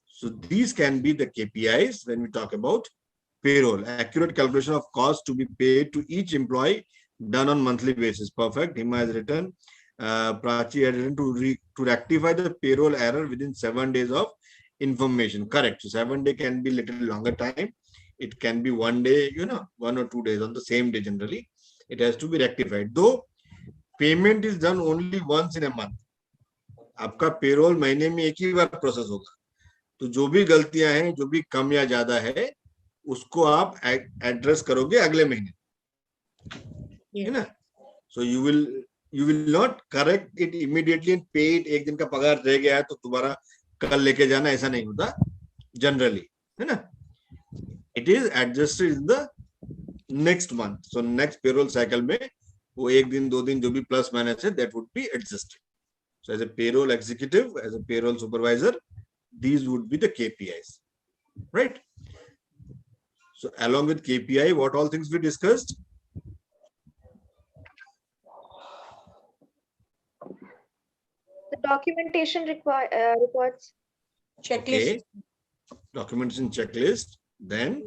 So these can be the KPIs when we talk about payroll. Accurate calculation of cost to be paid to each employee done on monthly basis. Perfect. Hima has written, Prachi has written to rectify the payroll error within 7 days of information. Correct. So 7 days can be little longer time. It can be 1 day, 1 or 2 days on the same day generally. It has to be rectified. Though payment is done only once in a month. आपका payroll महीने में एक ही बार process होगा, तो जो भी गलतियां हैं, जो भी कम या ज्यादा है, उसको आप एड्रेस करोगे अगले महीने, है ना? So you will not correct it immediately and पे इट. एक दिन का पगार रह गया है तो दोबारा कल लेके जाना, ऐसा नहीं होता जनरली, है ना? It is adjusted in the next month. So next payroll cycle में वो एक दिन 2 दिन जो भी प्लस माइनस है, that would be adjusted. So as a payroll executive, as a payroll supervisor, these would be the KPIs, right? So along with KPI, what all things we discussed? The documentation reports. Checklist. Okay. Documentation checklist. Then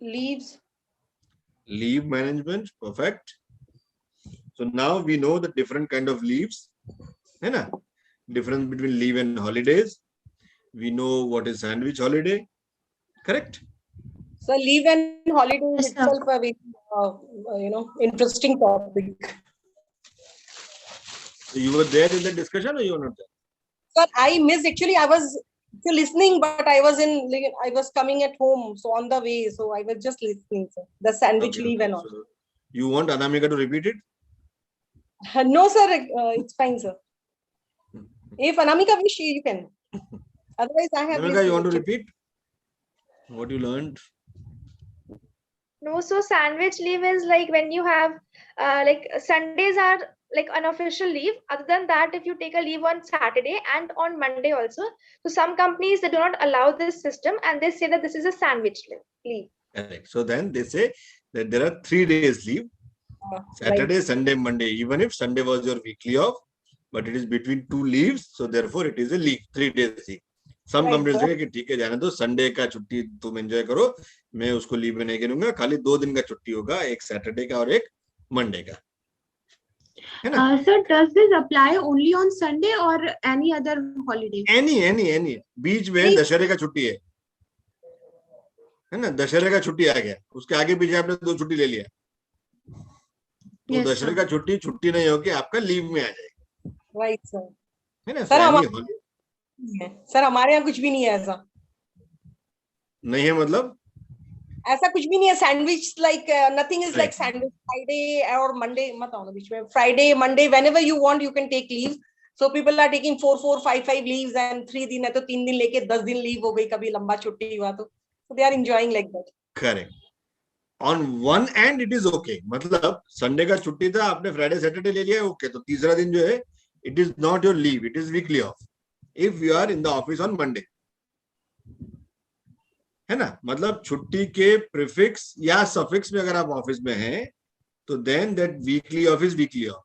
Leaves. leave management. Perfect. So now we know the different kind of leaves, है ना? Difference between leave and holidays. We know what is sandwich holiday. Correct? So leave and holiday is Yes, sir. itself a very, interesting topic. So you were there in the discussion or you were not there? Sir, I missed, actually, I was still listening, but I was coming at home, so on the way, so I was just listening, sir. The sandwich Okay, leave okay. and all. So you want Anamika to repeat it? No, sir, it's fine, sir. If Anamika wish, you can. Otherwise, I have. Anamika, you want to repeat what you learned? No, so sandwich leave is like when you have like Sundays are like unofficial leave. Other than that, if you take a leave on Saturday and on Monday also, so some companies they do not allow this system and they say that this is a sandwich leave. Correct. So then they say that there are 3 days leave: Saturday, Right. Sunday, Monday. Even if Sunday was your weekly off, but it is between 2 leaves, so therefore it is a leave, 3 days leave. Some Right, companies sir. say कि ठीक है जाने दो, Sunday का छुट्टी तुम enjoy करो, मैं उसको लीव में नहीं गिनूंगा, खाली 2 दिन का छुट्टी होगा, एक सैटरडे का और एक मंडे का, है ना? Sir, does this apply only on Sunday or any other holiday? Any. बीच में नहीं। दशहरे का छुट्टी है ना? दशहरे का छुट्टी आ गया, उसके आगे पीछे आपने 2 छुट्टी ले लिया, तो Yes, दशहरे sir. का छुट्टी नहीं होगी, आपका लीव में आ जाएगा, Right, sir. है ना? Sir, So सर हमारे यहाँ कुछ भी नहीं है ऐसा. नहीं है मतलब ऐसा कुछ भी नहीं है. Sandwich like nothing is like Right. Sandwich. Friday और मंडे मत आओ बीच में. Friday Monday whenever you want you can take leave. So people are taking 4, 5 leaves and 3 दिन है तो 3 दिन लेके 10 दिन लीव हो गई, कभी लंबा छुट्टी हुआ तो. So they are enjoying like that. Correct. On one and it is okay, मतलब संडे का छुट्टी था, आपने फ्राइडे सैटरडे ले लिया, ओके, तो तीसरा दिन जो है it is not your leave, it is weekly off if you are in the office on Monday, है ना? मतलब छुट्टी के प्रीफिक्स या सफिक्स में अगर आप ऑफिस में हैं तो then that weekly off is weekly off.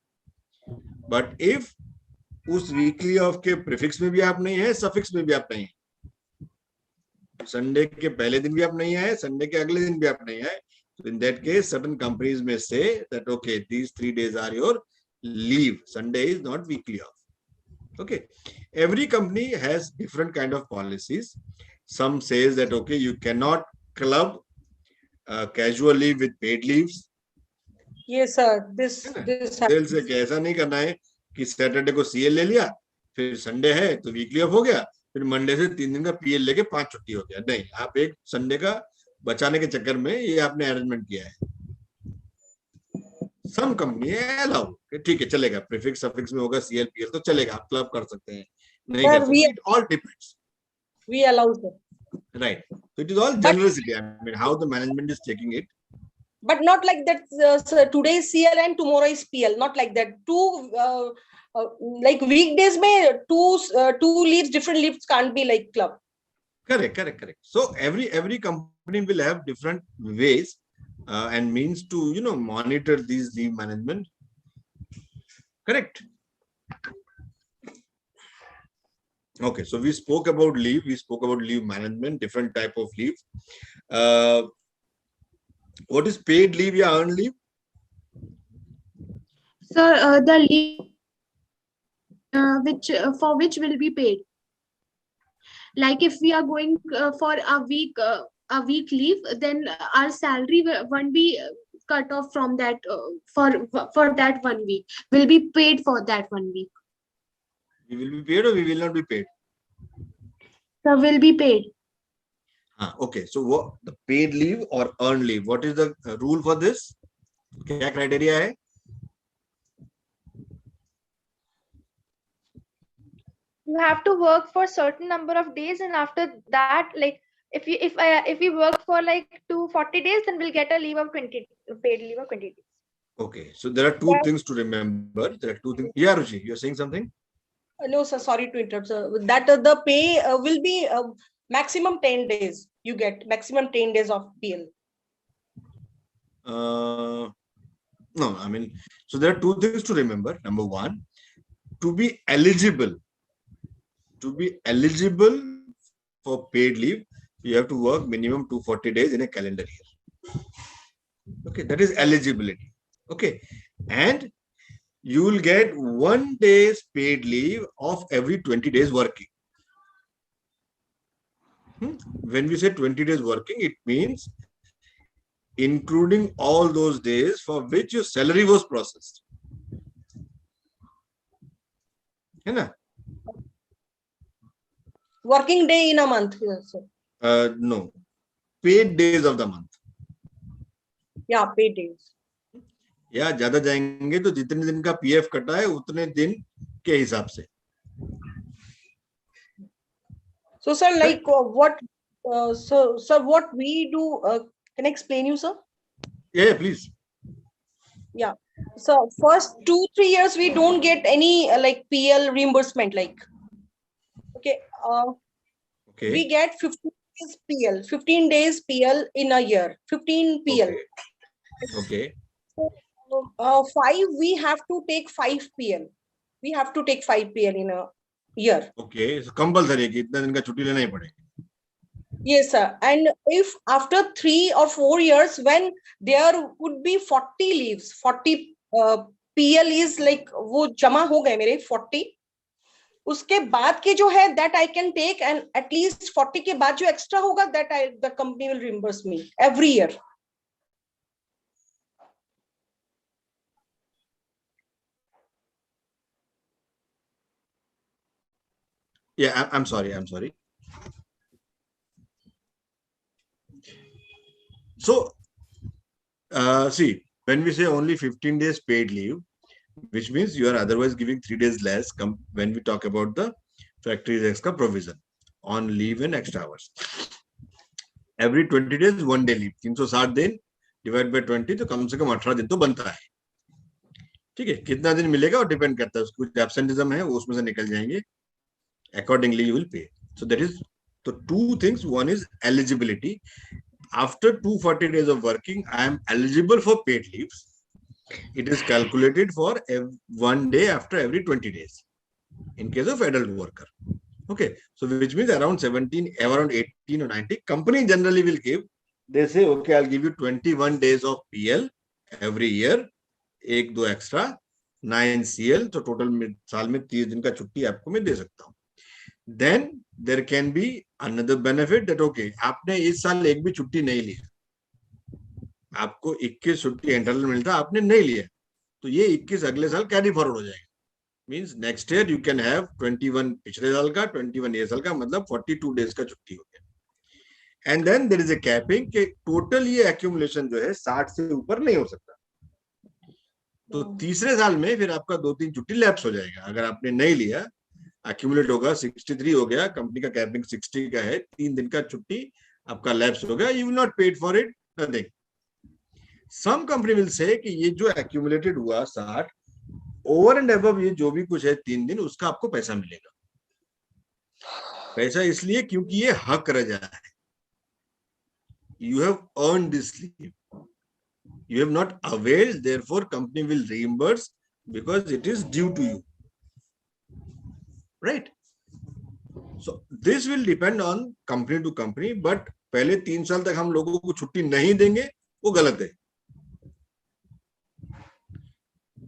But if उस वीकली ऑफ के प्रीफिक्स में भी आप नहीं है, सफिक्स में भी आप नहीं है, संडे के पहले दिन भी आप नहीं आए, संडे के अगले दिन भी आप नहीं आए, so in that case certain companies may say that okay, these 3 days are your leave, Sunday is not weekly off. Okay, every company has different kind of policies. Some says that okay, you cannot club casual leave with paid leaves. Yes, sir. This They'll say कि ऐसा नहीं करना है कि Saturday को CL ले लिया, फिर संडे है तो वीकली ऑफ हो गया, फिर मंडे से 3 दिन का पीएल लेके 5 छुट्टी हो गया। नहीं, आप एक संडे का बचाने के चक्कर में ये आपने अरेंजमेंट किया है। सम कंपनी अलाउ कि ठीक है चलेगा, प्रीफिक्स सफिक्स में होगा सीएल पीएल तो चलेगा, आप क्लब कर सकते हैं, नहीं कर सकते, it all depends. We allow sir. Right. So it is all generosity. I mean, how the management is taking it. But not like that. So today is CL and tomorrow is PL. Not like that. Like weekdays, may two leaves, different leaves can't be like club. Correct. So every company will have different ways and means to monitor these leave management. Correct. Okay, so we spoke about leave. We spoke about leave management, different type of leave. What is paid leave or earned leave? So the leave for which will be paid. Like if we are going for a week leave, then our salary won't be cut off from that for that 1 week. Will be paid for that 1 week. We will be paid or we will not be paid? So will be paid. Okay, so what the paid leave or earned leave? What is the rule for this? क्या criteria है? You have to work for certain number of days, and after that, like if we work for like 240 days, then we'll get a leave of 20 paid leave of 20 days. Okay, so there are two things to remember. There are two things. Yeah, Ruchi, you're saying something? No, sir. Sorry to interrupt, sir. That the pay will be maximum 10 days. You get maximum 10 days of PL. No, I mean, so there are two things to remember. Number one, to be eligible for paid leave, you have to work minimum 240 days in a calendar year. Okay, that is eligibility. Okay, and you will get 1 day's paid leave of every 20 days working. When we say 20 days working, it means including all those days for which your salary was processed. है ना? Working day in a month, yes, sir. No, paid days of the month. Yeah, paid days. या ज्यादा जाएंगे तो जितने दिन का PF कटा है उतने दिन के हिसाब से. So, sir, like what? So, sir, what we do? Can I explain you, sir? Yeah, please. Yeah. So, first 2-3 years we don't get any like PL reimbursement. Like, okay. Okay. We get 15 days PL, 15 days PL in a year, 15 PL. Okay. So, 5 we have to take 5 PL. We have to take 5 PL in a year. Okay. So compulsory है कि इतना दिन का छुट्टी लेना ही पड़ेगा. Yes, sir. And if after 3 or 4 years, when there would be 40 leaves, 40 PL is like वो जमा हो गए मेरे 40. उसके बाद के जो है that I can take, and at least 40 के बाद जो extra होगा that the company will reimburse me every year. Yeah, I'm sorry. So, see, when we say only 15 days paid leave, which means you are otherwise giving 3 days less when we talk about the factory extra provision on leave and extra hours. Every 20 days, 1 day leave. 360 दिन divided by 20 तो कम से कम 18 दिन तो बनता है. ठीक है, कितना दिन मिलेगा और डिपेंड करता है, कुछ एब्सेंटिज्म है वो उसमें से निकल जाएंगे. Accordingly, you will pay. So that is the two things. One is eligibility. After 240 days of working, I am eligible for paid leaves. It is calculated for 1 day after every 20 days in case of adult worker. Okay, so which means around 18 or 19. Company generally will give. They say, okay, I'll give you 21 days of PL every year. 1-2 extra, 9 CL. So total साल में 30 दिन का छुट्टी आपको मैं दे सकता हूँ. Then there can be another benefit that okay, आपने इस साल एक भी छुट्टी नहीं ली, आपको 21 छुट्टी एंटरनल मिलता, आपने नहीं लिया, तो ये 21 अगले साल कैरी फॉरवर्ड हो जाएगा. Means next year you can have 21 पिछले साल का, 21 ये साल का, मतलब 42 डेज का छुट्टी हो गया। And then there is a capping कि टोटल ये एक्यूमुलेशन जो है 60 से ऊपर नहीं हो सकता। तो तीसरे साल में फिर आपका 2-3 छुट्टी लैप्स हो जाएगा। अगर आपने नहीं लिया, एक्यूमुलेट होगा, 63 हो गया, कंपनी का कैपिंग 60 का है, 3 दिन का छुट्टी आपका लैप्स हो गया, you will not paid for it, nothing. Some company will say कि ये जो एक्यूमुलेटेड हुआ 60 ओवर एंड अबव ये जो भी कुछ है 3 दिन, उसका आपको पैसा मिलेगा। पैसा इसलिए क्योंकि ये हक रजा है, you have earn this leave, you have not availed, therefore company will reimburse because it is due to you, right? So this will depend on company to company, but पहले 3 साल तक हम लोगों को छुट्टी नहीं देंगे, वो गलत है।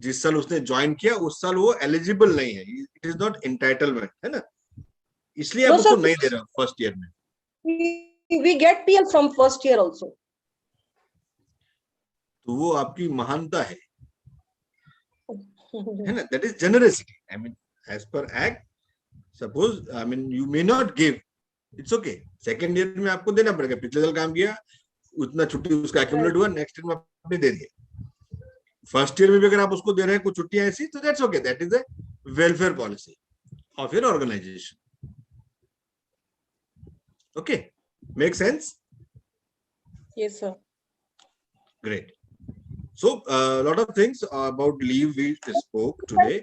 जिस साल उसने ज्वाइन किया उस साल वो एलिजिबल नहीं है, इट इज नॉट एंटाइटलमेंट, है ना, इसलिए आप उसको नहीं दे रहे फर्स्ट ईयर में। We get PL from first year also. तो वो आपकी महानता है ना, that is generosity. I mean as per act, suppose I mean you may not give, it's okay, second year में आपको देना पड़ेगा। पिछले साल काम किया, उतना छुट्टी उसका एक्यूमुलेट हुआ, नेक्स्ट ईयर में आपने दे दिया। फर्स्ट ईयर में भी अगर आप उसको दे रहे हैं कुछ छुट्टियां ऐसी, तो that's okay, that is a welfare policy of your organisation. Okay, make sense? Yes, sir. Great. So a lot of things about leave we spoke today.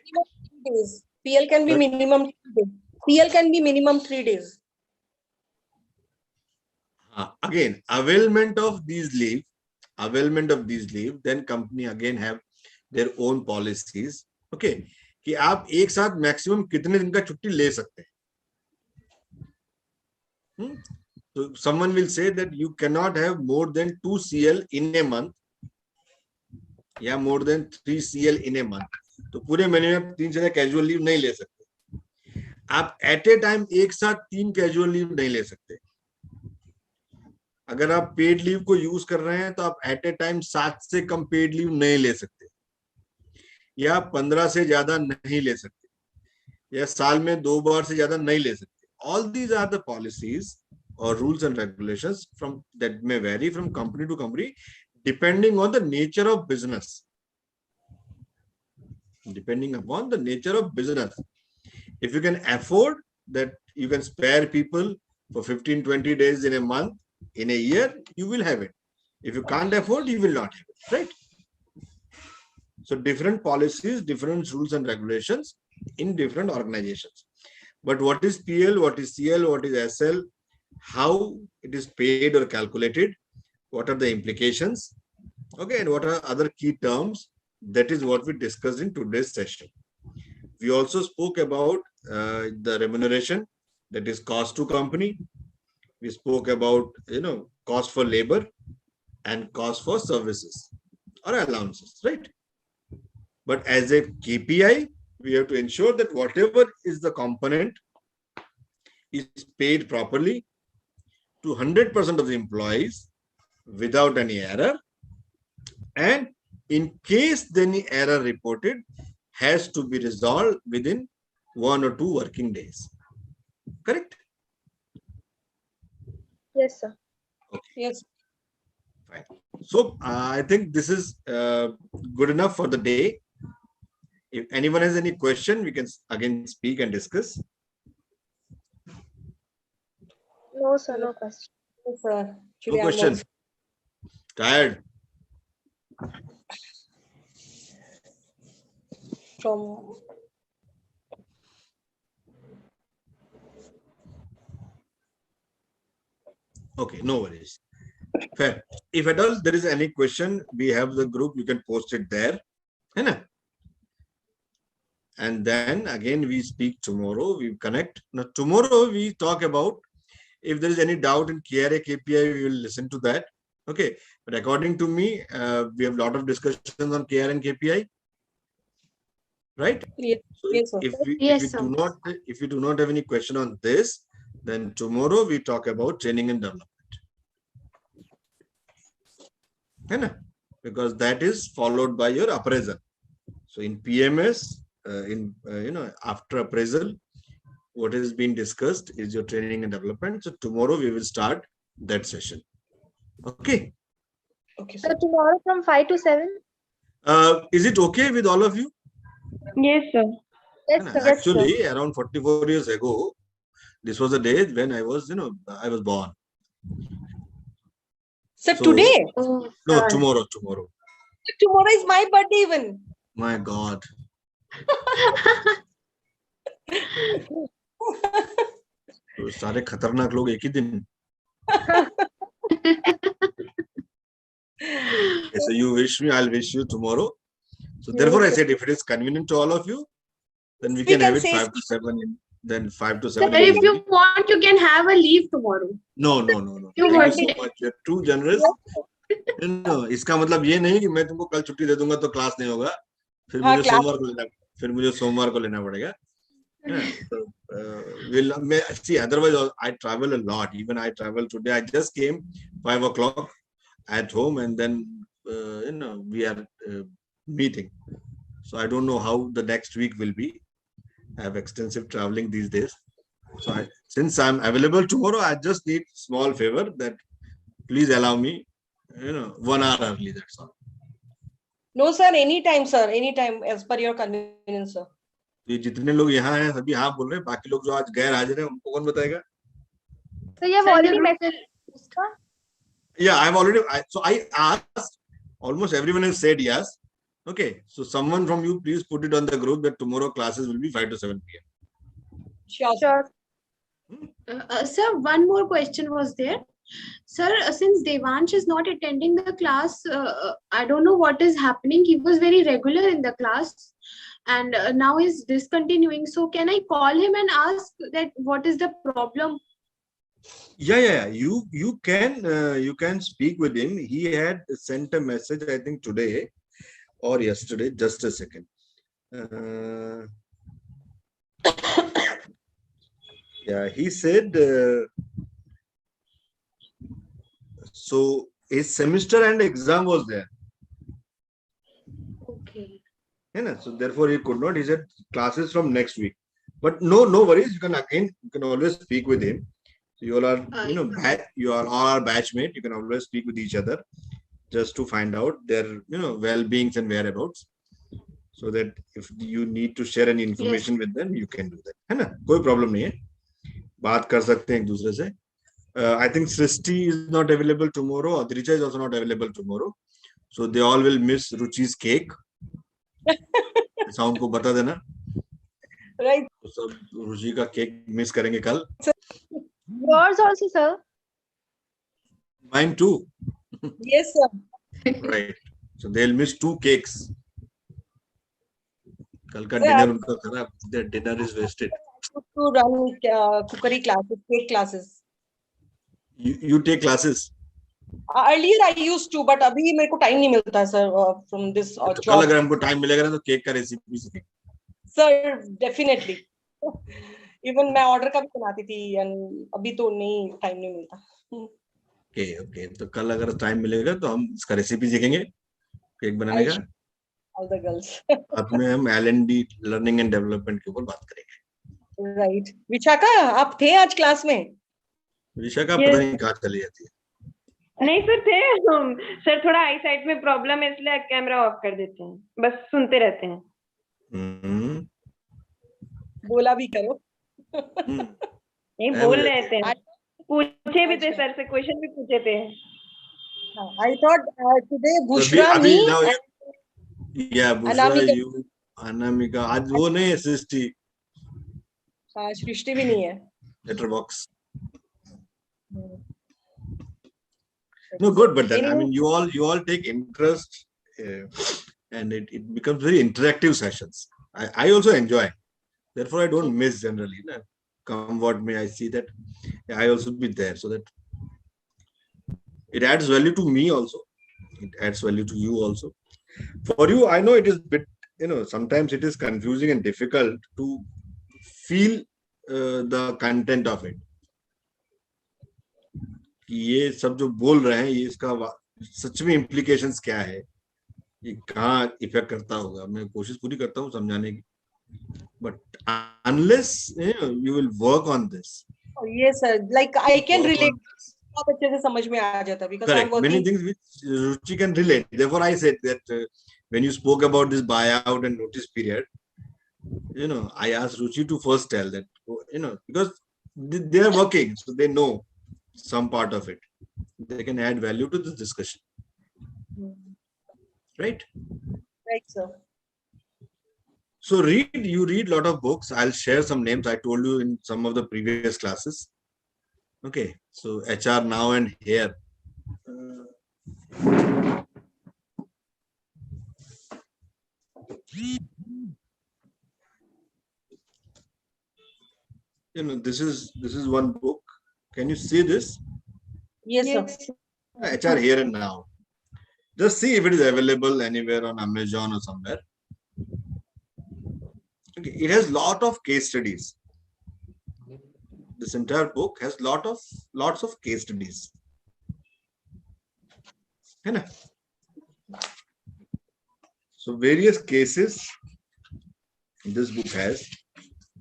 PL can be minimum 3 days. PL can be minimum 3 days. Again, availment of these leave, then company again have their own policies. Okay, कि आप एक साथ maximum कितने दिन का छुट्टी ले सकते हैं। So someone will say that you cannot have more than 2 CL in a month, या more than 3 CL in a month. तो पूरे महीने में 3 से कैजुअल लीव नहीं ले सकते। आप एट ए टाइम एक साथ 3 कैजुअल लीव नहीं ले सकते। अगर आप पेड लीव को यूज कर रहे हैं तो आप एट ए टाइम 7 से कम पेड लीव नहीं ले सकते, या 15 से ज्यादा नहीं ले सकते, या साल में 2 बार से ज्यादा नहीं ले सकते। All these are the policies or rules and regulations from that may vary from company to company depending on the nature of business. Depending upon the nature of business, if you can afford that, you can spare people for 15-20 days in a month, in a year, you will have it. If you can't afford, you will not have it, right? So different policies, different rules and regulations in different organizations. But what is PL, what is CL, what is SL, how it is paid or calculated, what are the implications, okay, and what are other key terms, that is what we discussed in today's session. We also spoke about the remuneration, that is cost to company. We spoke about, cost for labor and cost for services or allowances, right? But as a KPI, we have to ensure that whatever is the component is paid properly to 100% of the employees without any error, and in case any error reported, has to be resolved within 1 or 2 working days. Correct? Yes, sir. Okay. Yes. Fine. So I think this is good enough for the day. If anyone has any question, we can again speak and discuss. No, sir, no question. Yes, sir. No Actually, I'm question. also- Tired? from Okay, no worries. Fair. If at all there is any question, we have the group, you can post it there. And then again, we speak tomorrow, we connect. Now, tomorrow we talk about, if there is any doubt in KRA KPI, we will listen to that. Okay. But according to me, we have a lot of discussions on KRA and KPI. Right? yes, So yes, sir. if we do not have any question on this, then tomorrow we talk about training and development. Because that is followed by your appraisal. So in PMS, after appraisal, what has been discussed is your training and development. So tomorrow we will start that session. Okay. Okay, So sir. tomorrow from 5 to 7? Is it okay with all of you? Yes, sir. Yes, sir. Actually, around 44 years ago, this was the day when I was, I was born. So So- today, Oh, No, God. tomorrow. tomorrow is my birthday even. My God. तो सारे खतरनाक लोग एक ही दिन. So you wish me, I'll wish you tomorrow. So therefore I said, if it is convenient to all of you, then we can have it say 5 to 7. Then 5 to 7. Sir, if you want, you can have a leave tomorrow. No. You Thank want you so much. You're too generous. इसका मतलब ये नहीं कि मैं तुमको कल छुट्टी दे दूंगा तो क्लास नहीं होगा. फिर हाँ, मुझे class- सोमवार को लेना पड़ेगा. Yeah. So, see, otherwise I travel a lot. Even I travel today. I just came 5 o'clock at home, and then we are meeting. So I don't know how the next week will be. I have extensive traveling these days. So since I'm available tomorrow, I just need small favor that please allow me, 1 hour early. That's all. No, sir. Anytime, sir. Anytime, as per your convenience, sir. ये जितने लोग यहाँ हैं सभी हाँ बोल रहे हैं. बाकी लोग जो आज गैर हाजिर हैं उनको कौन बताएगा? So you have Sir, already you- messaged. Yeah, I've already. So I asked. Almost everyone has said yes. Okay. So someone from you, please put it on the group that tomorrow classes will be 5 to 7 p.m. Sure. Sir. Sure. Sir, one more question was there. Sir, since Devansh is not attending the class, I don't know what is happening. He was very regular in the class, and now he's discontinuing. So can I call him and ask that what is the problem? Yeah. You can speak with him. He had sent a message, I think today or yesterday. Just a second. Yeah, he said. So his semester and exam was there. Okay. So therefore he could not. He said classes from next week. But no worries. You can always speak with him. So you all are, you are all our batchmate. You can always speak with each other just to find out their, well-beings and whereabouts. So that if you need to share any information with them, you can do that. है ना? कोई problem नहीं है. बात कर सकते हैं एक दूसरे से. I think Srishti is not available tomorrow. Adrija is also not available tomorrow. So they all will miss Ruchi's cake. ऐसा उनको बता देना. Right. तो सब रुचि का केक मिस करेंगे कल. Yours also, sir. Mine too. Yes, sir. Right. So they'll miss 2 cakes. कल का Yeah. dinner उनका खराब. Their dinner is wasted. To run cookery classes, cake classes. You take classes. Earlier I used to, but अभी मेरे को time नहीं मिलता है, sir, from this तो job. कल अगर हमको टाइम मिलेगा ना तो केक का रेसिपी सीखेंगे. Sir, definitely. Even मैं order का भी बनाती थी, and अभी तो नहीं, time नहीं मिलता. ओके तो कल अगर टाइम मिलेगा तो हम इसका रेसिपी सीखेंगे केक बनाने का. All the girls. साथ में हम L&D लर्निंग एंड डेवलपमेंट के ऊपर बात करेंगे. Right. विशाखा, आप थे आज क्लास में? विशाखा पता नहीं कहाँ चली जाती है. नहीं सर थे हम. सर थोड़ा आई साइट में प्रॉब्लम है इसलिए कैमरा ऑफ कर देते हैं. बस सुनते रहते हैं. बोला भी करो. नहीं बोल रहे थे. पूछे भी थे सर से, क्वेश्चन भी पूछे थे. I thought today Bushra, अभी me, now, yeah, Bushra, Anamika. you, Anamika. आज वो नहीं है सृष्टि. हाँ, सृष्टि भी नहीं है. Letter box. No, good, but then I mean, you all take interest, and it becomes very interactive sessions. I also enjoy. Therefore, I don't miss generally. Come what may, I see that I also be there, so that it adds value to me also. It adds value to you also. For you, I know it is bit, sometimes it is confusing and difficult to feel the content of it. कि ये सब जो बोल रहे हैं ये इसका सच में implications क्या है, ये कहाँ इफेक्ट करता होगा. मैं कोशिश पूरी करता हूँ समझाने की. But unless you will work on this. Oh, yes, sir. Like I can work relate. on this. बहुत अच्छे से समझ में आ जाता because I'm Correct. Many working. things which Ruchi can relate. Therefore, I said that when you spoke about this buyout and notice period, I asked Ruchi to first tell that, because they are working, so they know some part of it. They can add value to this discussion. Right? Right, sir. So you read a lot of books. I'll share some names. I told you in some of the previous classes. Okay. So HR Now and Here. This is one book. Can you see this? Yes, sir. HR Here and Now. Just see if it is available anywhere on Amazon or somewhere. Okay. It has lot of case studies. This entire book has lots of case studies. So various cases this book has.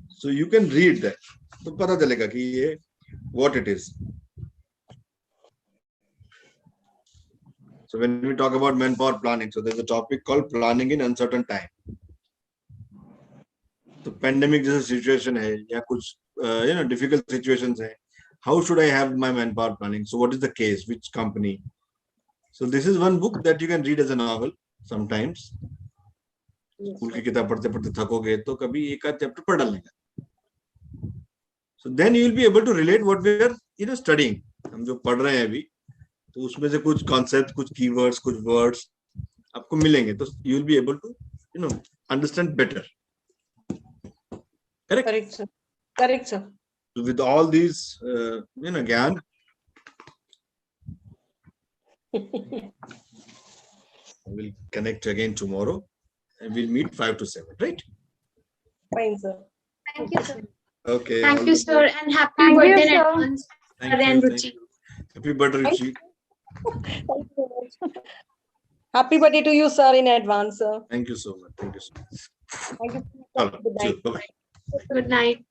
So you can read that. So पता चलेगा कि ये what it is. So when we talk about manpower planning, so there's a topic called planning in uncertain time. So pandemic जैसा situation है या कुछ difficult situations है. How should I have my manpower planning? So what is the case? Which company? So this is one book that you can read as a novel sometimes. School की किताब पढ़ते पढ़ते थकोगे तो कभी एक आध चैप्टर पढ़ डालने का. So then you will be able to relate what we are studying. हम जो पढ़ रहे हैं अभी तो उसमें से कुछ concept, कुछ keywords, कुछ words आपको मिलेंगे तो you will be able to understand better. Correct? Correct, sir. Correct, sir. So with all these ज्ञान we'll connect again tomorrow and we'll meet 5 to 7, right? Fine, sir. Thank you, sir. Okay. Thank you, sir, and happy Thank you, birthday in sir. advance. Thank and you. Ruchi. Happy birthday, Ruchi. Thank you so much. Happy birthday to you, sir, in advance, sir. Thank you so much. Thank you so much. Thank you. Hello. Good night. Bye-bye. Good night.